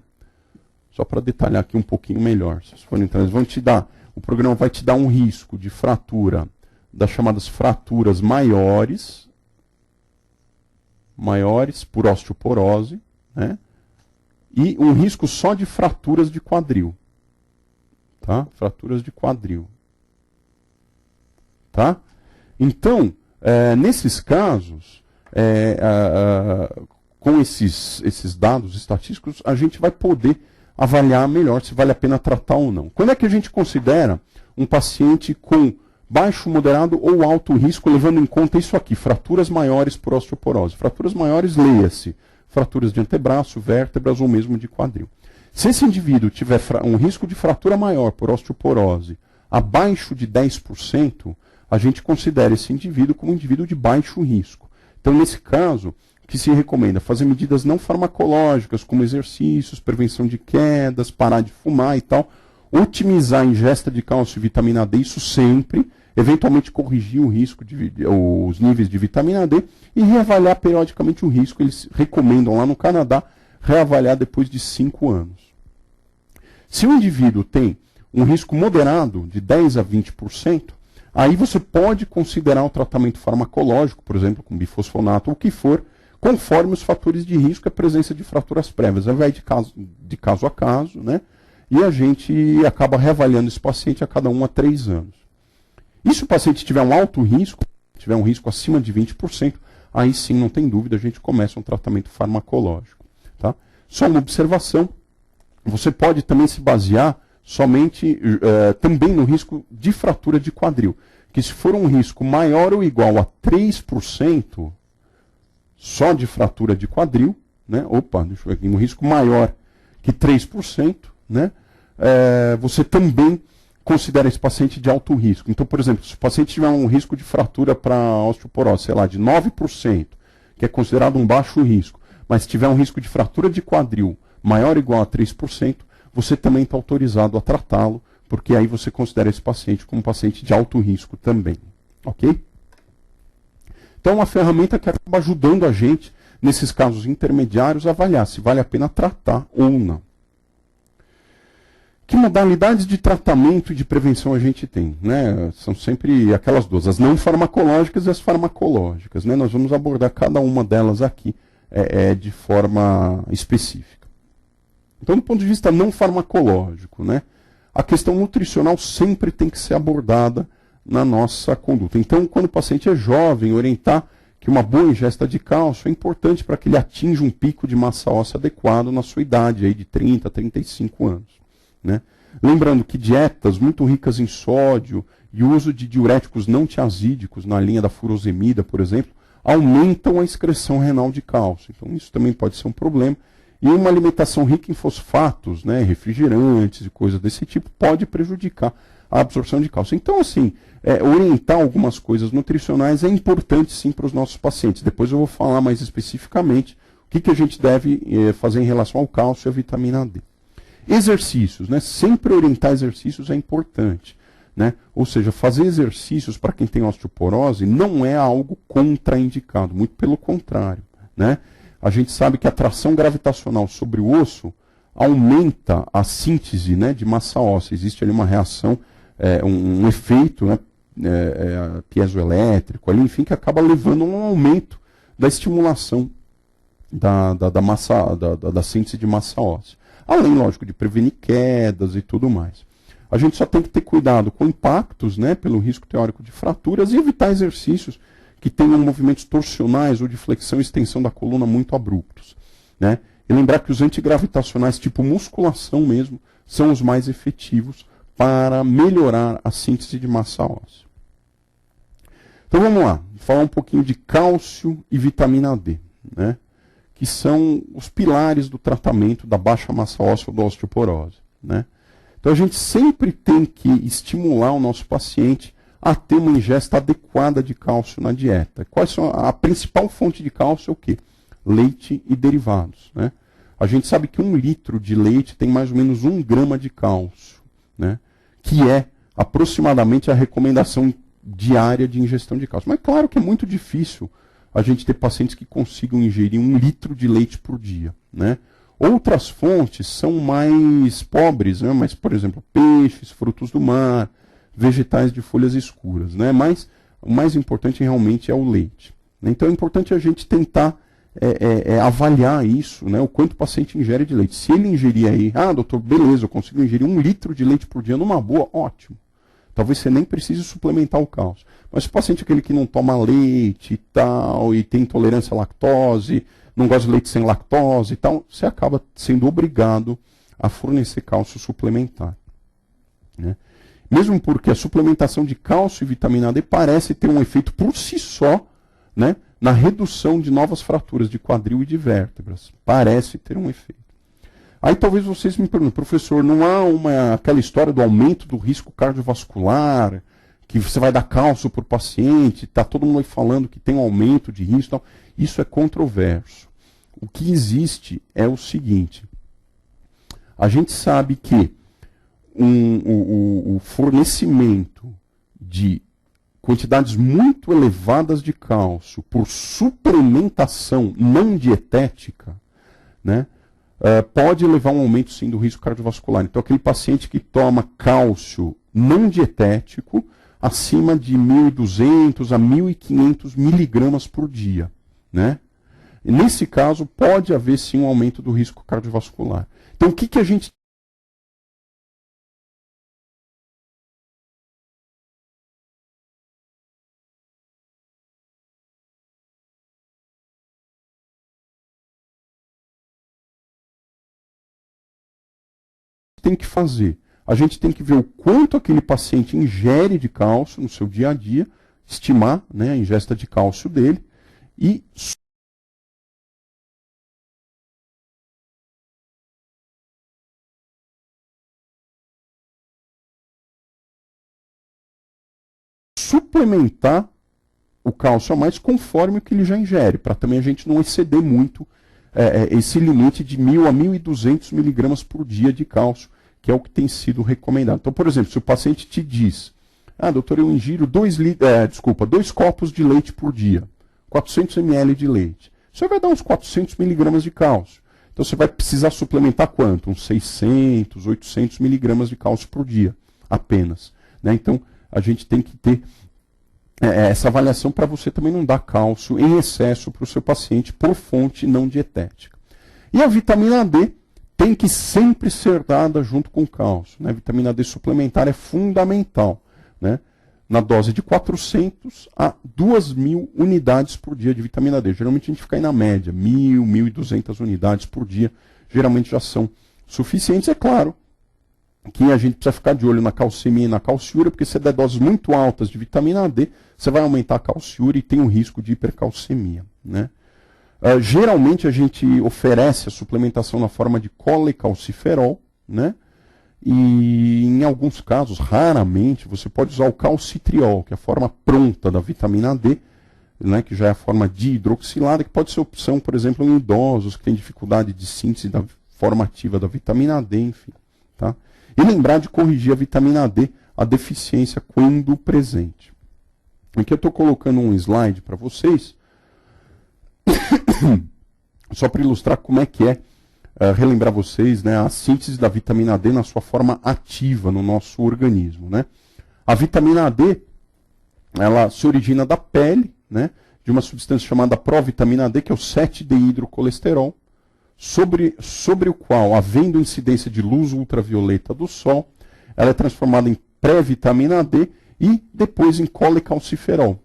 Só para detalhar aqui um pouquinho melhor. Se vocês forem entrar, eles vão te dar, o programa vai te dar um risco de fratura das chamadas fraturas maiores por osteoporose, né? E um risco só de fraturas de quadril. Tá? Fraturas de quadril. Tá? Então, nesses casos, com esses dados estatísticos, a gente vai poder avaliar melhor se vale a pena tratar ou não. Quando é que a gente considera um paciente com baixo, moderado ou alto risco, levando em conta isso aqui, fraturas maiores por osteoporose? Fraturas maiores, leia-se, fraturas de antebraço, vértebras ou mesmo de quadril. Se esse indivíduo tiver um risco de fratura maior por osteoporose abaixo de 10%, a gente considera esse indivíduo como um indivíduo de baixo risco. Então, nesse caso, o que se recomenda? Fazer medidas não farmacológicas, como exercícios, prevenção de quedas, parar de fumar e tal, otimizar a ingesta de cálcio e vitamina D, isso sempre, eventualmente corrigir o risco os níveis de vitamina D e reavaliar periodicamente o risco. Eles recomendam lá no Canadá reavaliar depois de 5 anos. Se o indivíduo tem um risco moderado de 10 a 20%, aí você pode considerar o tratamento farmacológico, por exemplo, com bifosfonato ou o que for, conforme os fatores de risco e a presença de fraturas prévias. Vai de caso a caso, né? E a gente acaba reavaliando esse paciente a cada 1 a 3 anos. E se o paciente tiver um alto risco, tiver um risco acima de 20%, aí sim, não tem dúvida, a gente começa um tratamento farmacológico. Tá? Só uma observação, você pode também se basear somente também no risco de fratura de quadril, que se for um risco maior ou igual a 3% só de fratura de quadril, né? Deixa eu ver aqui, um risco maior que 3%, né? Você também considera esse paciente de alto risco. Então, por exemplo, se o paciente tiver um risco de fratura para osteoporose, sei lá, de 9%, que é considerado um baixo risco, mas se tiver um risco de fratura de quadril maior ou igual a 3%, você também está autorizado a tratá-lo porque aí você considera esse paciente como um paciente de alto risco também. Ok? Então, é uma ferramenta que acaba ajudando a gente, nesses casos intermediários, a avaliar se vale a pena tratar ou não. Que modalidades de tratamento e de prevenção a gente tem? Né? São sempre aquelas duas, as não farmacológicas e as farmacológicas. Né? Nós vamos abordar cada uma delas aqui de forma específica. Então, do ponto de vista não farmacológico, né? A questão nutricional sempre tem que ser abordada na nossa conduta. Então, quando o paciente é jovem, orientar que uma boa ingesta de cálcio é importante para que ele atinja um pico de massa óssea adequado na sua idade, aí de 30 a 35 anos. Né? Lembrando que dietas muito ricas em sódio e o uso de diuréticos não tiazídicos, na linha da furosemida, por exemplo, aumentam a excreção renal de cálcio. Então, isso também pode ser um problema. E uma alimentação rica em fosfatos, né, refrigerantes e coisas desse tipo, pode prejudicar a absorção de cálcio. Então, assim, orientar algumas coisas nutricionais é importante, sim, para os nossos pacientes. Depois eu vou falar mais especificamente o que a gente deve fazer em relação ao cálcio e à vitamina D. Exercícios, né? Sempre orientar exercícios é importante. Né? Ou seja, fazer exercícios para quem tem osteoporose não é algo contraindicado, muito pelo contrário. Né? A gente sabe que a tração gravitacional sobre o osso aumenta a síntese, né, de massa óssea. Existe ali uma reação, um efeito, né, piezoelétrico, ali, enfim, que acaba levando a um aumento da estimulação da síntese de massa óssea. Além, lógico, de prevenir quedas e tudo mais. A gente só tem que ter cuidado com impactos, né, pelo risco teórico de fraturas e evitar exercícios que tenham movimentos torsionais ou de flexão e extensão da coluna muito abruptos. Né? E lembrar que os antigravitacionais, tipo musculação mesmo, são os mais efetivos para melhorar a síntese de massa óssea. Então vamos lá, falar um pouquinho de cálcio e vitamina D, né? Que são os pilares do tratamento da baixa massa óssea ou da osteoporose. Né? Então a gente sempre tem que estimular o nosso paciente a ter uma ingesta adequada de cálcio na dieta. Quais são a principal fonte de cálcio? É o quê? Leite e derivados. Né? A gente sabe que 1 litro de leite tem mais ou menos 1 grama de cálcio, né? Que é aproximadamente a recomendação diária de ingestão de cálcio. Mas claro que é muito difícil a gente ter pacientes que consigam ingerir 1 litro de leite por dia. Né? Outras fontes são mais pobres, né? Mas, por exemplo, peixes, frutos do mar, vegetais de folhas escuras. Né? Mas o mais importante realmente é o leite. Então é importante a gente tentar avaliar isso, né? O quanto o paciente ingere de leite. Se ele ingerir aí, doutor, beleza, eu consigo ingerir 1 litro de leite por dia numa boa, ótimo. Talvez você nem precise suplementar o cálcio. Mas se o paciente é aquele que não toma leite e tal, e tem intolerância à lactose, não gosta de leite sem lactose e tal, você acaba sendo obrigado a fornecer cálcio suplementar. Né? Mesmo porque a suplementação de cálcio e vitamina D parece ter um efeito por si só, né, na redução de novas fraturas de quadril e de vértebras. Parece ter um efeito. Aí talvez vocês me perguntem, professor, não há aquela história do aumento do risco cardiovascular, que você vai dar cálcio para o paciente, está todo mundo aí falando que tem um aumento de risco. Tal. Isso é controverso. O que existe é o seguinte, a gente sabe que o fornecimento de quantidades muito elevadas de cálcio por suplementação não dietética, né, pode levar a um aumento, sim, do risco cardiovascular. Então, aquele paciente que toma cálcio não dietético, acima de 1.200 a 1.500 miligramas por dia. Né? E nesse caso, pode haver, sim, um aumento do risco cardiovascular. Então, o que a gente tem que fazer? A gente tem que ver o quanto aquele paciente ingere de cálcio no seu dia a dia, estimar, né, a ingesta de cálcio dele e suplementar o cálcio a mais conforme o que ele já ingere, para também a gente não exceder muito esse limite de 1.000 a 1.200 miligramas por dia de cálcio, que é o que tem sido recomendado. Então, por exemplo, se o paciente te diz, doutor, eu ingiro 2 copos de leite por dia, 400 ml de leite, isso vai dar uns 400 miligramas de cálcio. Então você vai precisar suplementar quanto? Uns 600, 800 miligramas de cálcio por dia, apenas. Né? Então a gente tem que ter essa avaliação para você também não dar cálcio em excesso para o seu paciente por fonte não dietética. E a vitamina D tem que sempre ser dada junto com o cálcio. Né? A vitamina D suplementar é fundamental. Né? Na dose de 400 a 2.000 unidades por dia de vitamina D. Geralmente a gente fica aí na média, 1.000, 1.200 unidades por dia. Geralmente já são suficientes, é claro que a gente precisa ficar de olho na calcemia e na calciúria, porque se você der doses muito altas de vitamina D, você vai aumentar a calciúria e tem um risco de hipercalcemia. Né? Geralmente a gente oferece a suplementação na forma de colecalciferol, né? E em alguns casos, raramente, você pode usar o calcitriol, que é a forma pronta da vitamina D, né, que já é a forma dihidroxilada, que pode ser opção, por exemplo, em idosos que têm dificuldade de síntese da forma ativa da vitamina D, enfim. Tá? E lembrar de corrigir a vitamina D, a deficiência quando presente. Aqui eu estou colocando um slide para vocês, só para ilustrar como é que é, relembrar vocês, né, a síntese da vitamina D na sua forma ativa no nosso organismo. Né? A vitamina D, ela se origina da pele, né, de uma substância chamada provitamina D, que é o 7-deidrocolesterol, sobre o qual, havendo incidência de luz ultravioleta do sol, ela é transformada em pré-vitamina D e depois em colecalciferol.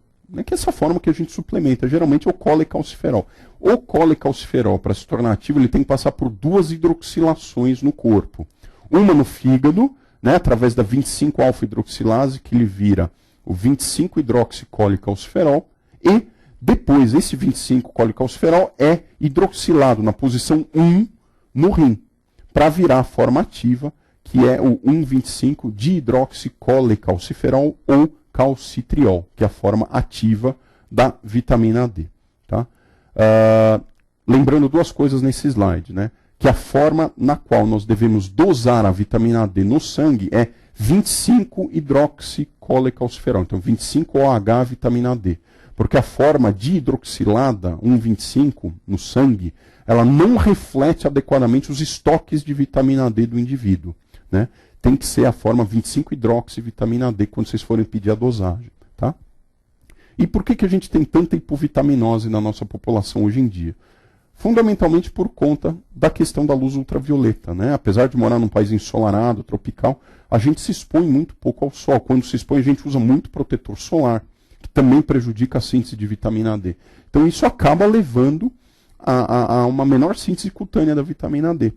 Que é essa forma que a gente suplementa, geralmente é o colecalciferol. O colecalciferol, para se tornar ativo, ele tem que passar por 2 hidroxilações no corpo. Uma no fígado, né, através da 25-alfa-hidroxilase, que ele vira o 25-hidroxicolecalciferol, e depois esse 25-colecalciferol é hidroxilado na posição 1 no rim, para virar a forma ativa, que é o 1,25-dihidroxicolecalciferol ou calcitriol, que é a forma ativa da vitamina D. Tá? Lembrando duas coisas nesse slide, né? Que a forma na qual nós devemos dosar a vitamina D no sangue é 25-hidroxicolecalciferol, então 25-OH vitamina D. Porque a forma dihidroxilada, 1,25 no sangue, ela não reflete adequadamente os estoques de vitamina D do indivíduo. Né? Tem que ser a forma 25-hidroxivitamina D quando vocês forem pedir a dosagem. Tá? E por que a gente tem tanta hipovitaminose na nossa população hoje em dia? Fundamentalmente por conta da questão da luz ultravioleta. Né? Apesar de morar num país ensolarado, tropical, a gente se expõe muito pouco ao sol. Quando se expõe, a gente usa muito protetor solar, que também prejudica a síntese de vitamina D. Então isso acaba levando a uma menor síntese cutânea da vitamina D.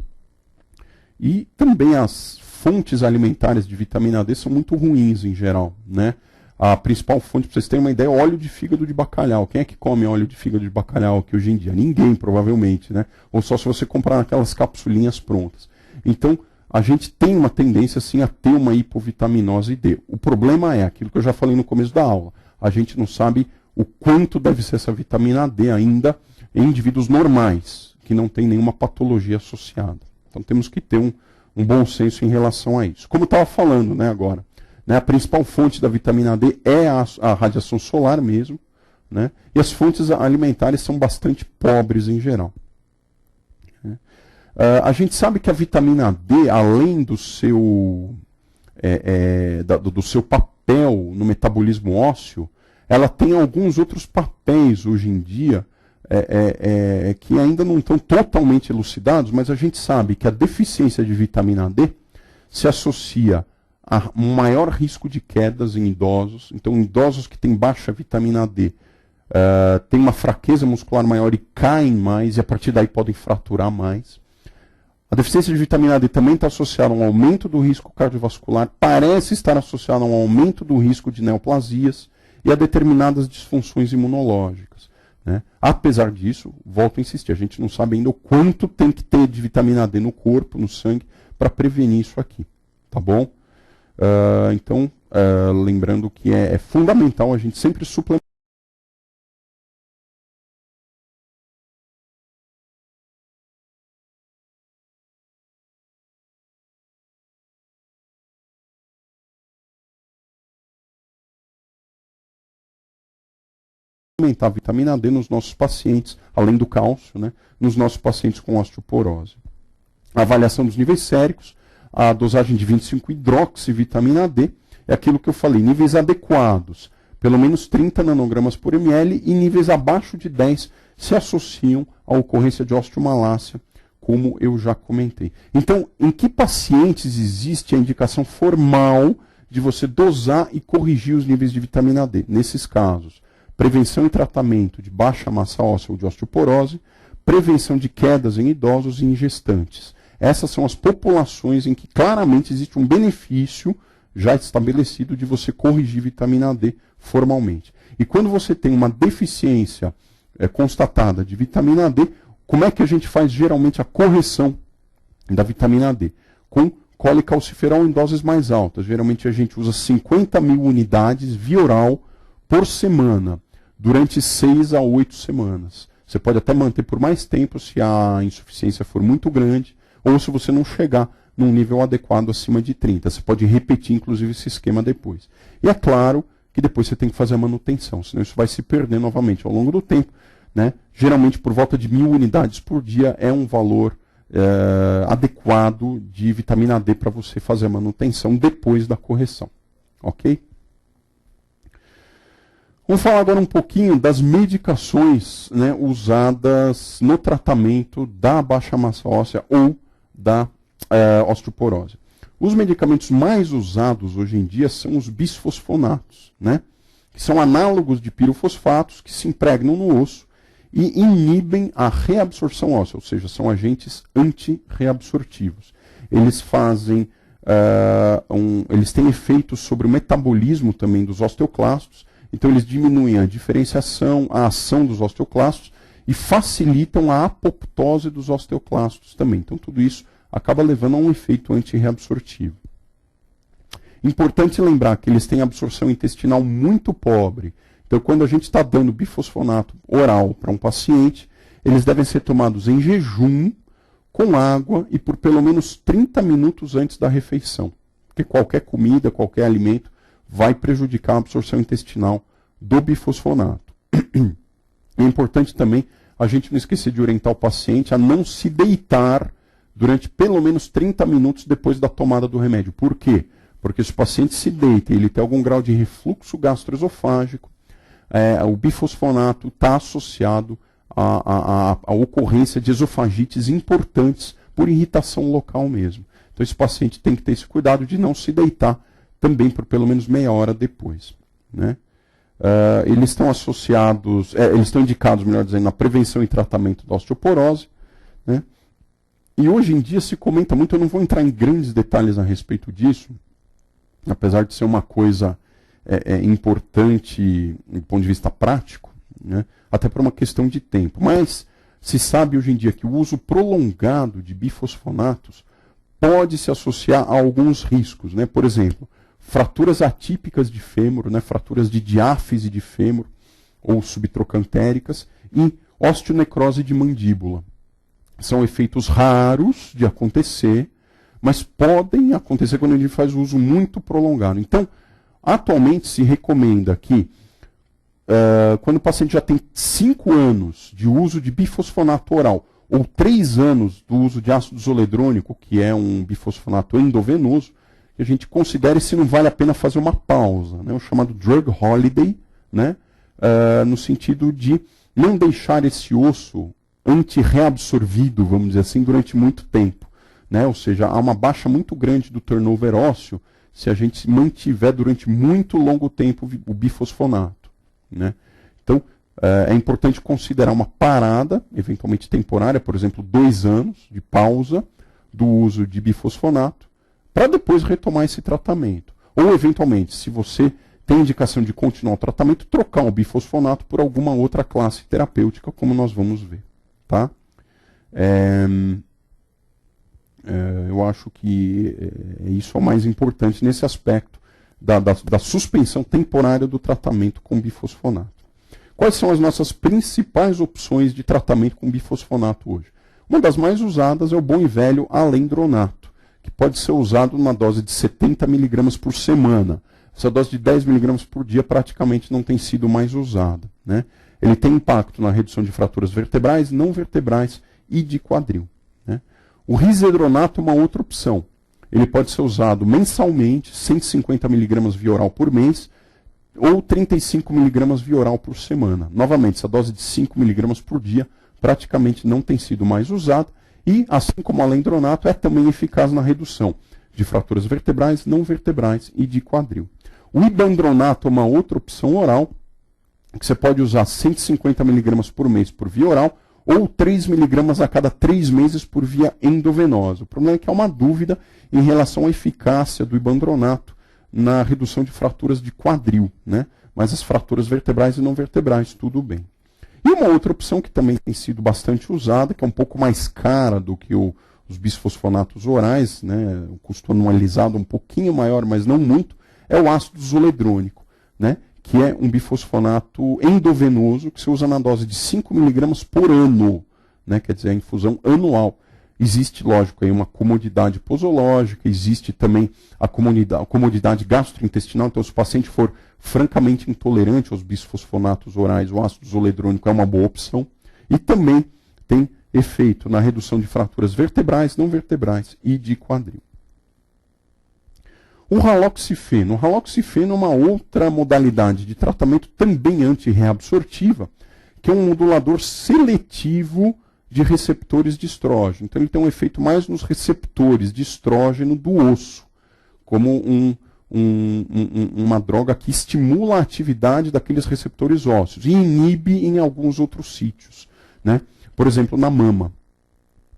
E também as fontes alimentares de vitamina D são muito ruins em geral, né? A principal fonte, para vocês terem uma ideia, é óleo de fígado de bacalhau. Quem é que come óleo de fígado de bacalhau aqui hoje em dia? Ninguém, provavelmente, né? Ou só se você comprar aquelas capsulinhas prontas. Então, a gente tem uma tendência, assim, a ter uma hipovitaminose D. O problema é aquilo que eu já falei no começo da aula. A gente não sabe o quanto deve ser essa vitamina D ainda em indivíduos normais, que não tem nenhuma patologia associada. Então, temos que ter um bom senso em relação a isso. Como eu estava falando, né, agora, né, a principal fonte da vitamina D é a radiação solar mesmo, né, e as fontes alimentares são bastante pobres em geral. Né. A gente sabe que a vitamina D, além do seu papel no metabolismo ósseo, ela tem alguns outros papéis hoje em dia que ainda não estão totalmente elucidados, mas a gente sabe que a deficiência de vitamina D se associa a um maior risco de quedas em idosos. Então, idosos que têm baixa vitamina D têm uma fraqueza muscular maior e caem mais, e a partir daí podem fraturar mais. A deficiência de vitamina D também está associada a um aumento do risco cardiovascular, parece estar associada a um aumento do risco de neoplasias e a determinadas disfunções imunológicas. Né? Apesar disso, volto a insistir, a gente não sabe ainda o quanto tem que ter de vitamina D no corpo, no sangue, para prevenir isso aqui. Tá bom? Então, lembrando que é fundamental a gente sempre suplementar. suplementar a vitamina D nos nossos pacientes, além do cálcio, né, nos nossos pacientes com osteoporose. A avaliação dos níveis séricos, a dosagem de 25-hidroxivitamina D, é aquilo que eu falei, níveis adequados, pelo menos 30 nanogramas por ml, e níveis abaixo de 10 se associam à ocorrência de osteomalácia, como eu já comentei. Então, em que pacientes existe a indicação formal de você dosar e corrigir os níveis de vitamina D? Nesses casos, prevenção e tratamento de baixa massa óssea ou de osteoporose, prevenção de quedas em idosos e em gestantes. Essas são as populações em que claramente existe um benefício já estabelecido de você corrigir vitamina D formalmente. E quando você tem uma deficiência constatada de vitamina D, como é que a gente faz geralmente a correção da vitamina D? Com colecalciferol em doses mais altas. Geralmente a gente usa 50.000 unidades via oral por semana, durante 6 a 8 semanas. Você pode até manter por mais tempo se a insuficiência for muito grande, ou se você não chegar num nível adequado acima de 30. Você pode repetir, inclusive, esse esquema depois. E é claro que depois você tem que fazer a manutenção, senão isso vai se perder novamente ao longo do tempo. Né? Geralmente, por volta de 1.000 unidades por dia é um valor adequado de vitamina D para você fazer a manutenção depois da correção. Ok? Vamos falar agora um pouquinho das medicações, né, usadas no tratamento da baixa massa óssea ou da osteoporose. Os medicamentos mais usados hoje em dia são os bisfosfonatos, né, que são análogos de pirofosfatos que se impregnam no osso e inibem a reabsorção óssea, ou seja, são agentes antirreabsortivos. Eles fazem, eles têm efeitos sobre o metabolismo também dos osteoclastos, então eles diminuem a diferenciação, a ação dos osteoclastos e facilitam a apoptose dos osteoclastos também. Então tudo isso acaba levando a um efeito antirreabsortivo. Importante lembrar que eles têm absorção intestinal muito pobre. Então, quando a gente está dando bifosfonato oral para um paciente, eles devem ser tomados em jejum, com água e por pelo menos 30 minutos antes da refeição. Porque qualquer comida, qualquer alimento vai prejudicar a absorção intestinal do bifosfonato. É importante também a gente não esquecer de orientar o paciente a não se deitar durante pelo menos 30 minutos depois da tomada do remédio. Por quê? Porque se o paciente se deita e ele tem algum grau de refluxo gastroesofágico, o bifosfonato está associado à ocorrência de esofagites importantes por irritação local mesmo. Então esse paciente tem que ter esse cuidado de não se deitar também por pelo menos meia hora depois. Né? Eles estão associados, eles estão indicados, melhor dizendo, na prevenção e tratamento da osteoporose. Né? E hoje em dia se comenta muito, eu não vou entrar em grandes detalhes a respeito disso, apesar de ser uma coisa importante do ponto de vista prático, né? Até por uma questão de tempo. Mas se sabe hoje em dia que o uso prolongado de bifosfonatos pode se associar a alguns riscos. Né? Por exemplo, fraturas atípicas de fêmur, né? Fraturas de diáfise de fêmur ou subtrocantéricas e osteonecrose de mandíbula. São efeitos raros de acontecer, mas podem acontecer quando a gente faz o uso muito prolongado. Então, atualmente se recomenda que, quando o paciente já tem 5 anos de uso de bifosfonato oral, ou 3 anos do uso de ácido zoledrônico, que é um bifosfonato endovenoso, que a gente considere se não vale a pena fazer uma pausa, né, o chamado drug holiday, né, no sentido de não deixar esse osso antirreabsorvido, vamos dizer assim, durante muito tempo. Né? Ou seja, há uma baixa muito grande do turnover ósseo se a gente mantiver durante muito longo tempo o bifosfonato. Né? Então, é importante considerar uma parada, eventualmente temporária, por exemplo, 2 anos de pausa do uso de bifosfonato, para depois retomar esse tratamento. Ou, eventualmente, se você tem indicação de continuar o tratamento, trocar o bifosfonato por alguma outra classe terapêutica, como nós vamos ver. Tá? Eu acho que isso é o mais importante nesse aspecto da suspensão temporária do tratamento com bifosfonato. Quais são as nossas principais opções de tratamento com bifosfonato hoje? Uma das mais usadas é o bom e velho alendronato, que pode ser usado numa dose de 70 mg por semana. Essa dose de 10 mg por dia praticamente não tem sido mais usada. Né? ele tem impacto na redução de fraturas vertebrais, não vertebrais e de quadril. Né? O risedronato é uma outra opção. Ele pode ser usado mensalmente, 150 mg via oral por mês, ou 35 mg via oral por semana. Novamente, essa dose de 5 mg por dia praticamente não tem sido mais usada, e, assim como o alendronato, é também eficaz na redução de fraturas vertebrais, não vertebrais e de quadril. O ibandronato é uma outra opção oral, que você pode usar 150 mg por mês por via oral, ou 3 mg a cada 3 meses por via endovenosa. O problema é que há uma dúvida em relação à eficácia do ibandronato na redução de fraturas de quadril, né? Mas as fraturas vertebrais e não vertebrais, tudo bem. E uma outra opção que também tem sido bastante usada, que é um pouco mais cara do que os bisfosfonatos orais, né? O custo anualizado um pouquinho maior, mas não muito, é o ácido zoledrônico, né? Que é um bifosfonato endovenoso que se usa na dose de 5 mg por ano, né? Quer dizer, a infusão anual. Existe, lógico, aí uma comodidade posológica, existe também a comodidade gastrointestinal, então se o paciente for francamente intolerante aos bisfosfonatos orais, o ácido zoledrônico é uma boa opção, e também tem efeito na redução de fraturas vertebrais, não vertebrais e de quadril. O raloxifeno. O raloxifeno é uma outra modalidade de tratamento também antirreabsortiva, que é um modulador seletivo de receptores de estrógeno. Então ele tem um efeito mais nos receptores de estrógeno do osso, como uma droga que estimula a atividade daqueles receptores ósseos e inibe em alguns outros sítios, né? Por exemplo, na mama.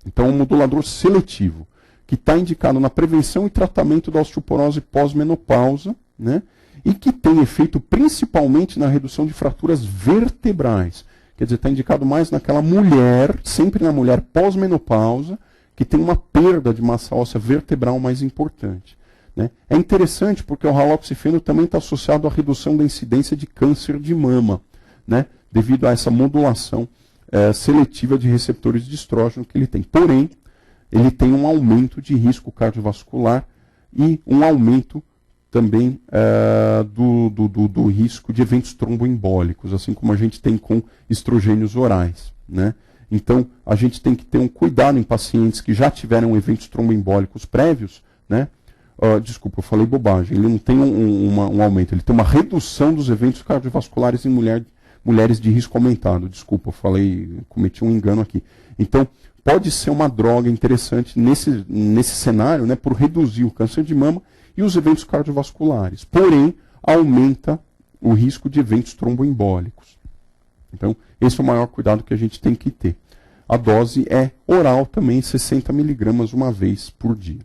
Então é um modulador seletivo, que está indicado na prevenção e tratamento da osteoporose pós-menopausa, né? E que tem efeito principalmente na redução de fraturas vertebrais. Quer dizer, está indicado mais naquela mulher, sempre na mulher pós-menopausa, que tem uma perda de massa óssea vertebral mais importante. Né? É interessante porque o raloxifeno também está associado à redução da incidência de câncer de mama, né? Devido a essa modulação seletiva de receptores de estrógeno que ele tem. Porém, ele tem um aumento de risco cardiovascular e um aumento também do risco de eventos tromboembólicos, assim como a gente tem com estrogênios orais. Né? Então, a gente tem que ter um cuidado em pacientes que já tiveram eventos tromboembólicos prévios. Né? Desculpa, eu falei bobagem. Ele não tem um aumento, ele tem uma redução dos eventos cardiovasculares em mulheres de risco aumentado. Desculpa, cometi um engano aqui. Então, pode ser uma droga interessante nesse cenário, né, por reduzir o câncer de mama e os eventos cardiovasculares. Porém, aumenta o risco de eventos tromboembólicos. Então, esse é o maior cuidado que a gente tem que ter. A dose é oral também, 60 mg uma vez por dia.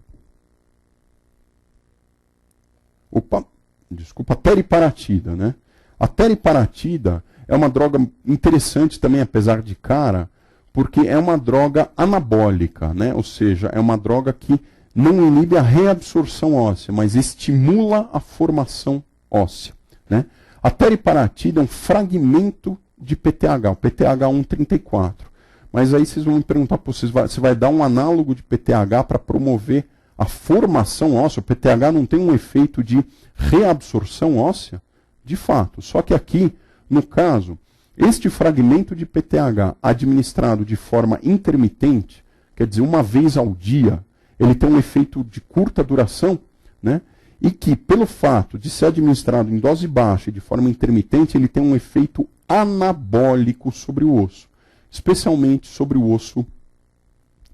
A teriparatida, né? A teriparatida é uma droga interessante também, apesar de cara, porque é uma droga anabólica, né? Ou seja, é uma droga que não inibe a reabsorção óssea, mas estimula a formação óssea. Né? A teriparatida é um fragmento de PTH, o PTH 134. Mas aí vocês vão me perguntar, você vai dar um análogo de PTH para promover a formação óssea? O PTH não tem um efeito de reabsorção óssea? De fato. Só que aqui, no caso, este fragmento de PTH administrado de forma intermitente, quer dizer, uma vez ao dia, ele tem um efeito de curta duração, né? E que, pelo fato de ser administrado em dose baixa e de forma intermitente, ele tem um efeito anabólico sobre o osso, especialmente sobre o osso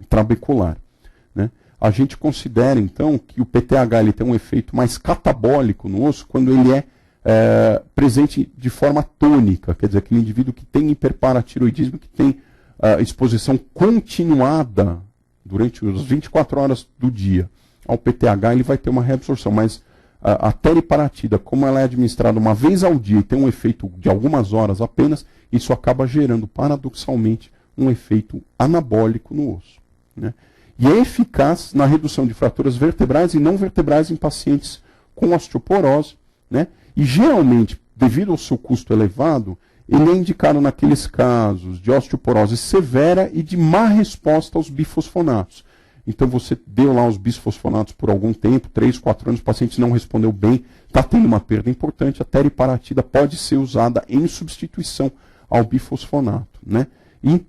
trabecular. Né? A gente considera, então, que o PTH ele tem um efeito mais catabólico no osso quando ele é presente de forma tônica, quer dizer, aquele indivíduo que tem hiperparatiroidismo, que tem exposição continuada durante as 24 horas do dia ao PTH, ele vai ter uma reabsorção, mas a teriparatida, como ela é administrada uma vez ao dia e tem um efeito de algumas horas apenas, isso acaba gerando, paradoxalmente, um efeito anabólico no osso. Né? E é eficaz na redução de fraturas vertebrais e não vertebrais em pacientes com osteoporose, né? E geralmente, devido ao seu custo elevado, ele é indicado naqueles casos de osteoporose severa e de má resposta aos bifosfonatos. Então você deu lá os bisfosfonatos por algum tempo, 3, 4 anos, o paciente não respondeu bem, está tendo uma perda importante, a teriparatida pode ser usada em substituição ao bifosfonato, né? E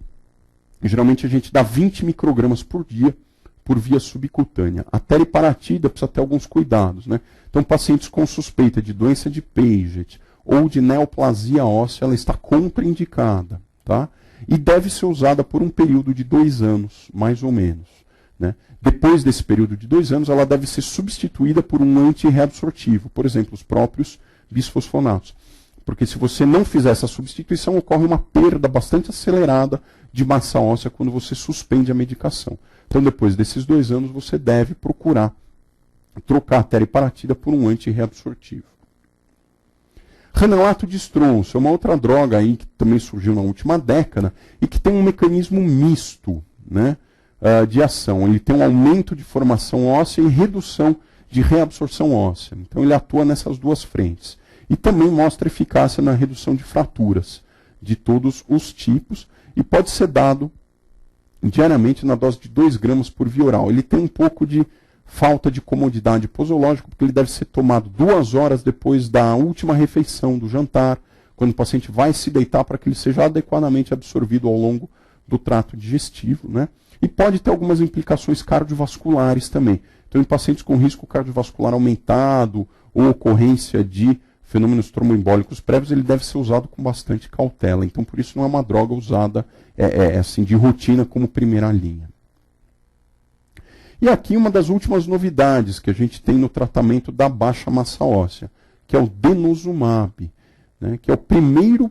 geralmente a gente dá 20 microgramas por dia por via subcutânea. A teriparatida precisa ter alguns cuidados, né? Então, pacientes com suspeita de doença de Paget ou de neoplasia óssea, ela está contraindicada, tá? E deve ser usada por um período de 2 anos, mais ou menos, né? Depois desse período de 2 anos, ela deve ser substituída por um antirreabsortivo, por exemplo, os próprios bisfosfonatos. Porque se você não fizer essa substituição, ocorre uma perda bastante acelerada de massa óssea quando você suspende a medicação. Então, depois desses 2 anos, você deve procurar trocar a teriparatida por um antirreabsortivo. Ranelato de estronço é uma outra droga aí que também surgiu na última década e que tem um mecanismo misto, né, de ação. Ele tem um aumento de formação óssea e redução de reabsorção óssea. Então ele atua nessas duas frentes. E também mostra eficácia na redução de fraturas de todos os tipos e pode ser dado diariamente na dose de 2 gramas por via oral. Ele tem um pouco de falta de comodidade posológica, porque ele deve ser tomado 2 horas depois da última refeição do jantar, quando o paciente vai se deitar para que ele seja adequadamente absorvido ao longo do trato digestivo, né? E pode ter algumas implicações cardiovasculares também. Então, em pacientes com risco cardiovascular aumentado ou ocorrência de fenômenos tromboembólicos prévios, ele deve ser usado com bastante cautela. Então, por isso, não é uma droga usada assim, de rotina como primeira linha. E aqui uma das últimas novidades que a gente tem no tratamento da baixa massa óssea, que é o denosumab, né, que é o primeiro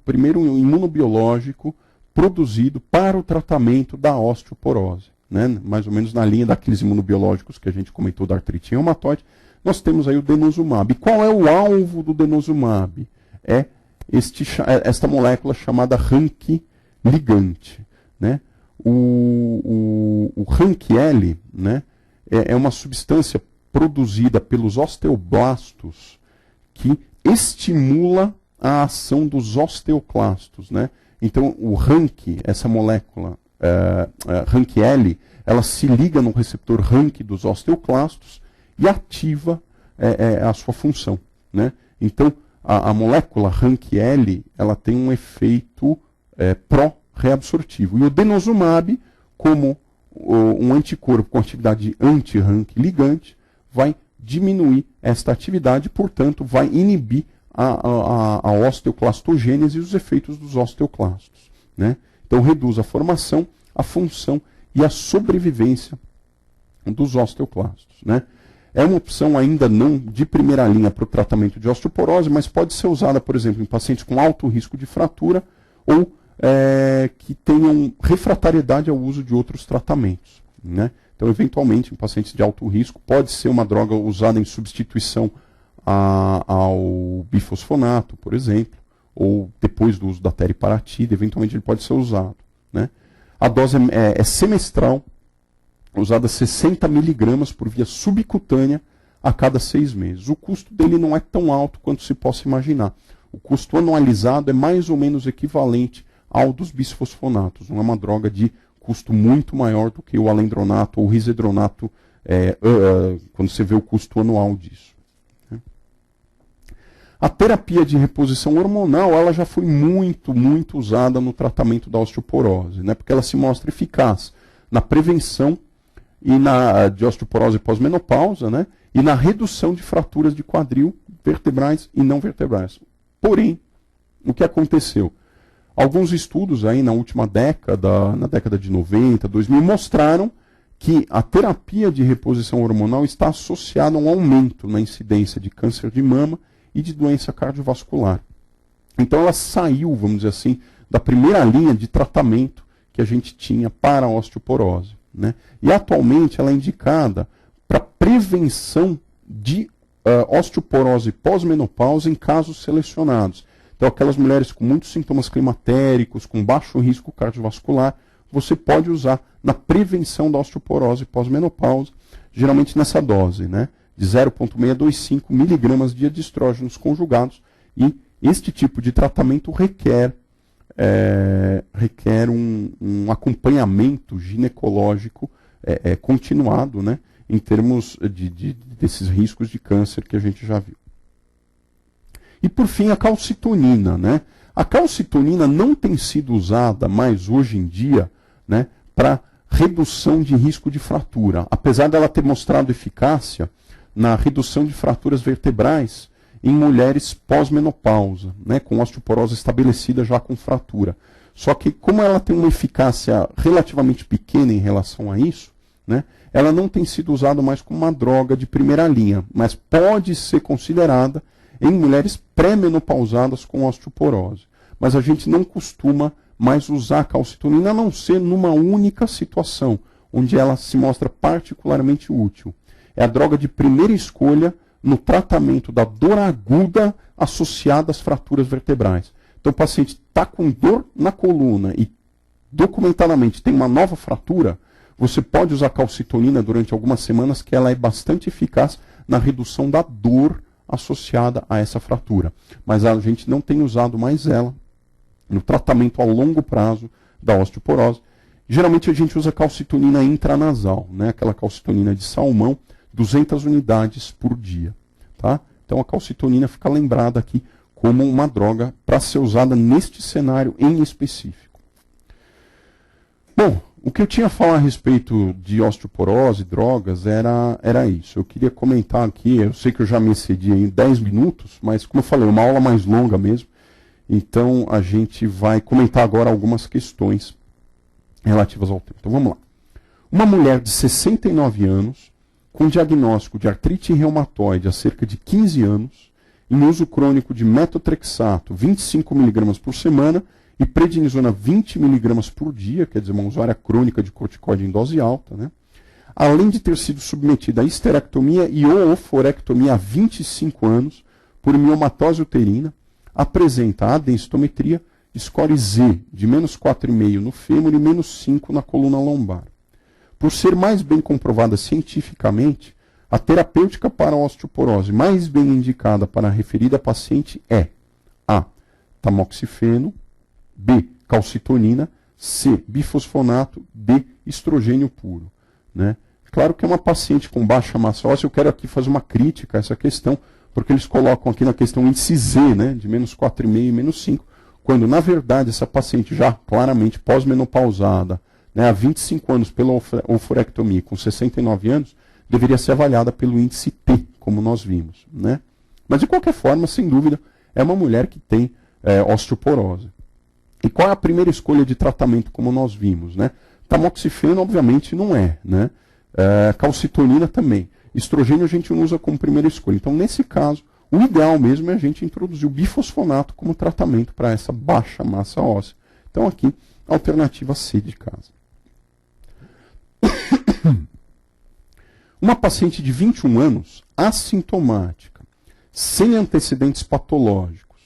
imunobiológico produzido para o tratamento da osteoporose, né, mais ou menos na linha daqueles imunobiológicos que a gente comentou da artrite reumatoide. Nós temos aí o denosumab. E qual é o alvo do denosumab? É esta molécula chamada RANKL ligante, né? O RANKL, né, é uma substância produzida pelos osteoblastos que estimula a ação dos osteoclastos, né? Então, o RANK, essa molécula RANKL, ela se liga no receptor RANK dos osteoclastos e ativa a sua função, né? Então, a molécula RANKL, ela tem um efeito pró-reabsortivo. E o denosumab, como um anticorpo com atividade anti-RANK ligante, vai diminuir esta atividade, portanto, vai inibir a osteoclastogênese e os efeitos dos osteoclastos, né? Então, reduz a formação, a função e a sobrevivência dos osteoclastos, né? É uma opção ainda não de primeira linha para o tratamento de osteoporose, mas pode ser usada, por exemplo, em pacientes com alto risco de fratura ou que tenham refratariedade ao uso de outros tratamentos, né? Então, eventualmente, em pacientes de alto risco, pode ser uma droga usada em substituição ao bifosfonato, por exemplo, ou depois do uso da teriparatida, eventualmente ele pode ser usado, né? A dose é semestral, usada 60 miligramas por via subcutânea a cada 6 meses. O custo dele não é tão alto quanto se possa imaginar. O custo anualizado é mais ou menos equivalente ao dos bisfosfonatos. Não é uma droga de custo muito maior do que o alendronato ou o risedronato, quando você vê o custo anual disso. A terapia de reposição hormonal, ela já foi muito usada no tratamento da osteoporose, né? Porque ela se mostra eficaz na prevenção de osteoporose pós-menopausa, né? E na redução de fraturas de quadril, vertebrais e não vertebrais. Porém, o que aconteceu? Alguns estudos aí na última década, na década de 90, 2000, mostraram que a terapia de reposição hormonal está associada a um aumento na incidência de câncer de mama e de doença cardiovascular. Então ela saiu, vamos dizer assim, da primeira linha de tratamento que a gente tinha para a osteoporose, né? E atualmente ela é indicada para prevenção de osteoporose pós-menopausa em casos selecionados. Então aquelas mulheres com muitos sintomas climatéricos, com baixo risco cardiovascular, você pode usar na prevenção da osteoporose pós-menopausa, geralmente nessa dose, né? De 0,625 miligramas dia de estrógenos conjugados, e este tipo de tratamento requer um acompanhamento ginecológico continuado, né, em termos desses riscos de câncer que a gente já viu. E por fim a calcitonina, né? A calcitonina não tem sido usada mais hoje em dia, né, para redução de risco de fratura, apesar dela ter mostrado eficácia na redução de fraturas vertebrais em mulheres pós-menopausa, né, com osteoporose estabelecida já com fratura. Só que como ela tem uma eficácia relativamente pequena em relação a isso, né, ela não tem sido usada mais como uma droga de primeira linha, mas pode ser considerada em mulheres pré-menopausadas com osteoporose. Mas a gente não costuma mais usar a calcitonina, a não ser numa única situação, onde ela se mostra particularmente útil. É a droga de primeira escolha no tratamento da dor aguda associada às fraturas vertebrais. Então o paciente está com dor na coluna e documentadamente tem uma nova fratura, você pode usar calcitonina durante algumas semanas, que ela é bastante eficaz na redução da dor associada a essa fratura. Mas a gente não tem usado mais ela no tratamento a longo prazo da osteoporose. Geralmente a gente usa calcitonina intranasal, né? Aquela calcitonina de salmão, 200 unidades por dia. Tá? Então a calcitonina fica lembrada aqui como uma droga para ser usada neste cenário em específico. Bom, o que eu tinha a falar a respeito de osteoporose, drogas, era isso. Eu queria comentar aqui, eu sei que eu já me excedi em 10 minutos, mas como eu falei, uma aula mais longa mesmo. Então a gente vai comentar agora algumas questões relativas ao tema. Então vamos lá. Uma mulher de 69 anos, com diagnóstico de artrite reumatoide há cerca de 15 anos, em uso crônico de metotrexato 25 mg por semana e prednisona 20 mg por dia, quer dizer, uma usuária crônica de corticoide em dose alta, né? Além de ter sido submetida a histerectomia e ou oforectomia há 25 anos por miomatose uterina, apresenta adensitometria, score Z de menos 4,5 no fêmur e menos 5 na coluna lombar. Por ser mais bem comprovada cientificamente, a terapêutica para a osteoporose mais bem indicada para a referida paciente é A. Tamoxifeno, B. Calcitonina, C. Bifosfonato, D. Estrogênio puro. Né? Claro que é uma paciente com baixa massa óssea, eu quero aqui fazer uma crítica a essa questão, porque eles colocam aqui na questão índice Z, né, de menos 4,5 e menos 5, quando na verdade essa paciente já claramente pós-menopausada, né, há 25 anos pela oforectomia, com 69 anos, deveria ser avaliada pelo índice T, como nós vimos. Né? Mas de qualquer forma, sem dúvida, é uma mulher que tem osteoporose. E qual é a primeira escolha de tratamento, como nós vimos? Né? Tamoxifeno, obviamente, não é. Né? Calcitonina também. Estrogênio a gente não usa como primeira escolha. Então, nesse caso, o ideal mesmo é a gente introduzir o bifosfonato como tratamento para essa baixa massa óssea. Então, aqui, alternativa C de casa. Uma paciente de 21 anos, assintomática, sem antecedentes patológicos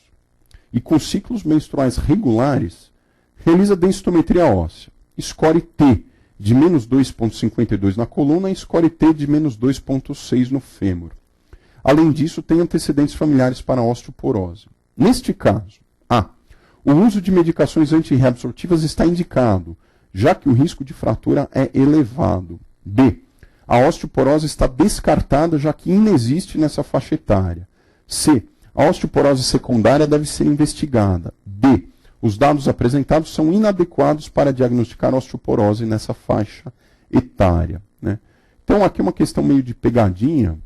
e com ciclos menstruais regulares, realiza densitometria óssea, score T de menos 2,52 na coluna e score T de menos 2,6 no fêmur. Além disso, tem antecedentes familiares para a osteoporose. Neste caso, A. O uso de medicações antirreabsortivas está indicado, já que o risco de fratura é elevado. B. A osteoporose está descartada, já que inexiste nessa faixa etária. C. A osteoporose secundária deve ser investigada. D. Os dados apresentados são inadequados para diagnosticar osteoporose nessa faixa etária. Né? Então, aqui é uma questão meio de pegadinha,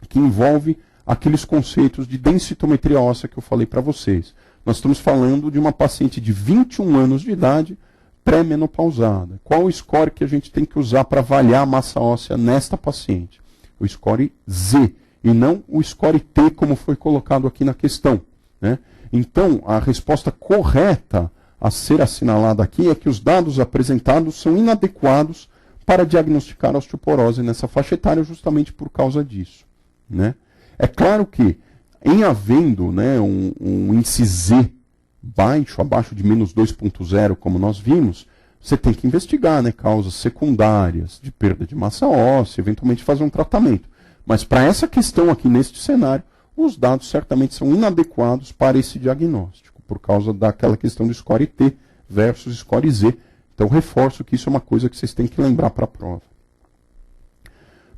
que envolve aqueles conceitos de densitometria óssea que eu falei para vocês. Nós estamos falando de uma paciente de 21 anos de idade, pré-menopausada. Qual o score que a gente tem que usar para avaliar a massa óssea nesta paciente? O score Z, e não o score T, como foi colocado aqui na questão. Né? Então, a resposta correta a ser assinalada aqui é que os dados apresentados são inadequados para diagnosticar a osteoporose nessa faixa etária, justamente por causa disso. Né? É claro que, em havendo, né, um índice Z baixo, abaixo de menos 2,0, como nós vimos, você tem que investigar, né, causas secundárias de perda de massa óssea, eventualmente fazer um tratamento. Mas para essa questão aqui, neste cenário, os dados certamente são inadequados para esse diagnóstico, por causa daquela questão do score T versus score Z. Então, reforço que isso é uma coisa que vocês têm que lembrar para a prova.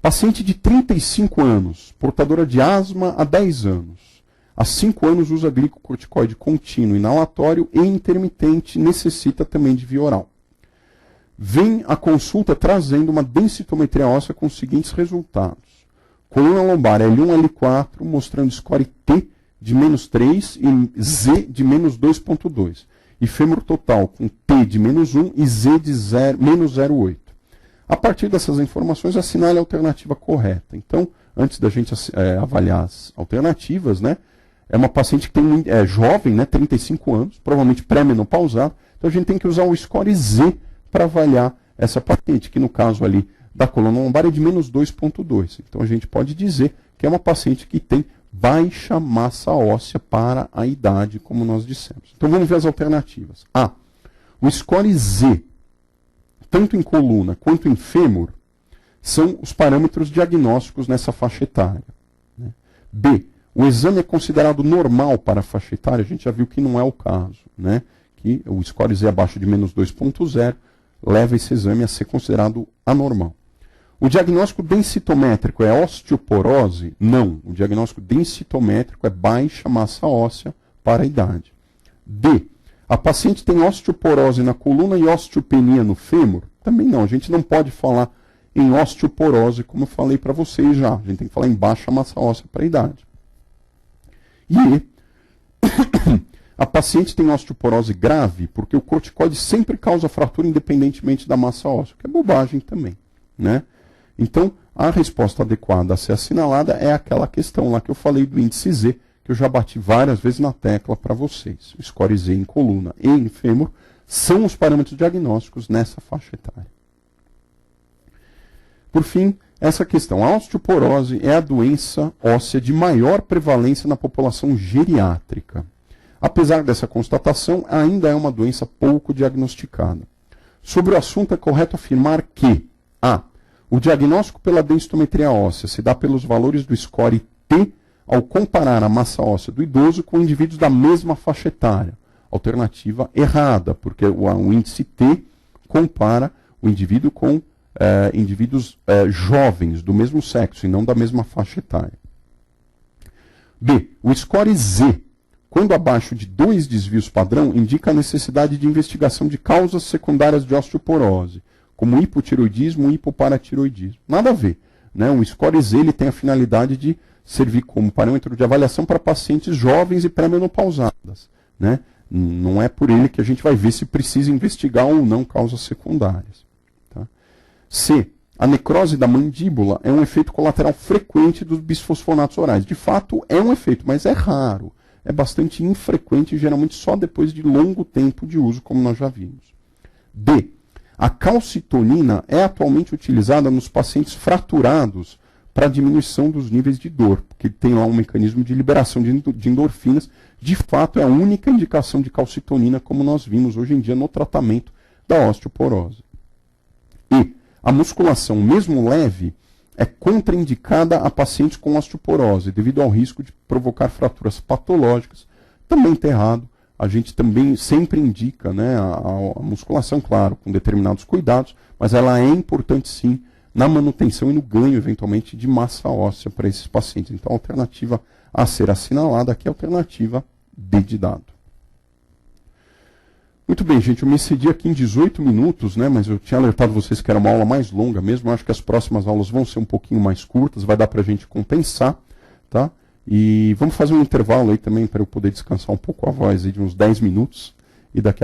Paciente de 35 anos, portadora de asma há 10 anos, há 5 anos usa glicocorticoide contínuo inalatório e intermitente, necessita também de via oral. Vem a consulta trazendo uma densitometria óssea com os seguintes resultados. Coluna lombar L1, L4, mostrando score T de -3 e Z de -2.2. E fêmur total com T de -1 e Z de -0,8. A partir dessas informações, assinale a alternativa correta. Então, antes da gente avaliar as alternativas, né, é uma paciente que é jovem, né, 35 anos, provavelmente pré-menopausada, então a gente tem que usar o score Z para avaliar essa paciente, que no caso ali da coluna lombar é de -2.2. Então a gente pode dizer que é uma paciente que tem baixa massa óssea para a idade, como nós dissemos. Então vamos ver as alternativas. A. O score Z, tanto em coluna quanto em fêmur, são os parâmetros diagnósticos nessa faixa etária. B. O exame é considerado normal para a faixa etária, a gente já viu que não é o caso, né? Que o score Z abaixo de -2.0 leva esse exame a ser considerado anormal. O diagnóstico densitométrico é osteoporose? Não. O diagnóstico densitométrico é baixa massa óssea para a idade. D. A paciente tem osteoporose na coluna e osteopenia no fêmur? Também não. A gente não pode falar em osteoporose, como eu falei para vocês já. A gente tem que falar em baixa massa óssea para a idade. E a paciente tem osteoporose grave porque o corticoide sempre causa fratura independentemente da massa óssea, que é bobagem também, né? Então, a resposta adequada a ser assinalada é aquela questão lá que eu falei do índice Z, que eu já bati várias vezes na tecla para vocês. O score Z em coluna e em fêmur são os parâmetros diagnósticos nessa faixa etária. Por fim, essa questão. A osteoporose é a doença óssea de maior prevalência na população geriátrica. Apesar dessa constatação, ainda é uma doença pouco diagnosticada. Sobre o assunto, é correto afirmar que a. O diagnóstico pela densitometria óssea se dá pelos valores do score T ao comparar a massa óssea do idoso com indivíduos da mesma faixa etária. Alternativa errada, porque o índice T compara o indivíduo com indivíduos jovens do mesmo sexo e não da mesma faixa etária. B. O score Z, quando abaixo de 2 desvios padrão, indica a necessidade de investigação de causas secundárias de osteoporose, como hipotireoidismo e hipoparatireoidismo. Nada a ver, né? O score Z ele tem a finalidade de servir como parâmetro de avaliação para pacientes jovens e pré-menopausadas, né? Não é por ele que a gente vai ver se precisa investigar ou não causas secundárias. Tá? C. A necrose da mandíbula é um efeito colateral frequente dos bisfosfonatos orais. De fato, é um efeito, mas é raro. É bastante infrequente e geralmente só depois de longo tempo de uso, como nós já vimos. D. A calcitonina é atualmente utilizada nos pacientes fraturados para diminuição dos níveis de dor, porque tem lá um mecanismo de liberação de endorfinas. De fato, é a única indicação de calcitonina, como nós vimos hoje em dia no tratamento da osteoporose. E a musculação, mesmo leve, é contraindicada a pacientes com osteoporose, devido ao risco de provocar fraturas patológicas. Também está errado. A gente também sempre indica, né, a musculação, claro, com determinados cuidados, mas ela é importante sim na manutenção e no ganho, eventualmente, de massa óssea para esses pacientes. Então, a alternativa a ser assinalada aqui é a alternativa D de dado. Muito bem, gente, eu me excedi aqui em 18 minutos, né, mas eu tinha alertado vocês que era uma aula mais longa mesmo. Eu acho que as próximas aulas vão ser um pouquinho mais curtas, vai dar para a gente compensar, tá? E vamos fazer um intervalo aí também para eu poder descansar um pouco a voz aí de uns 10 minutos e daqui a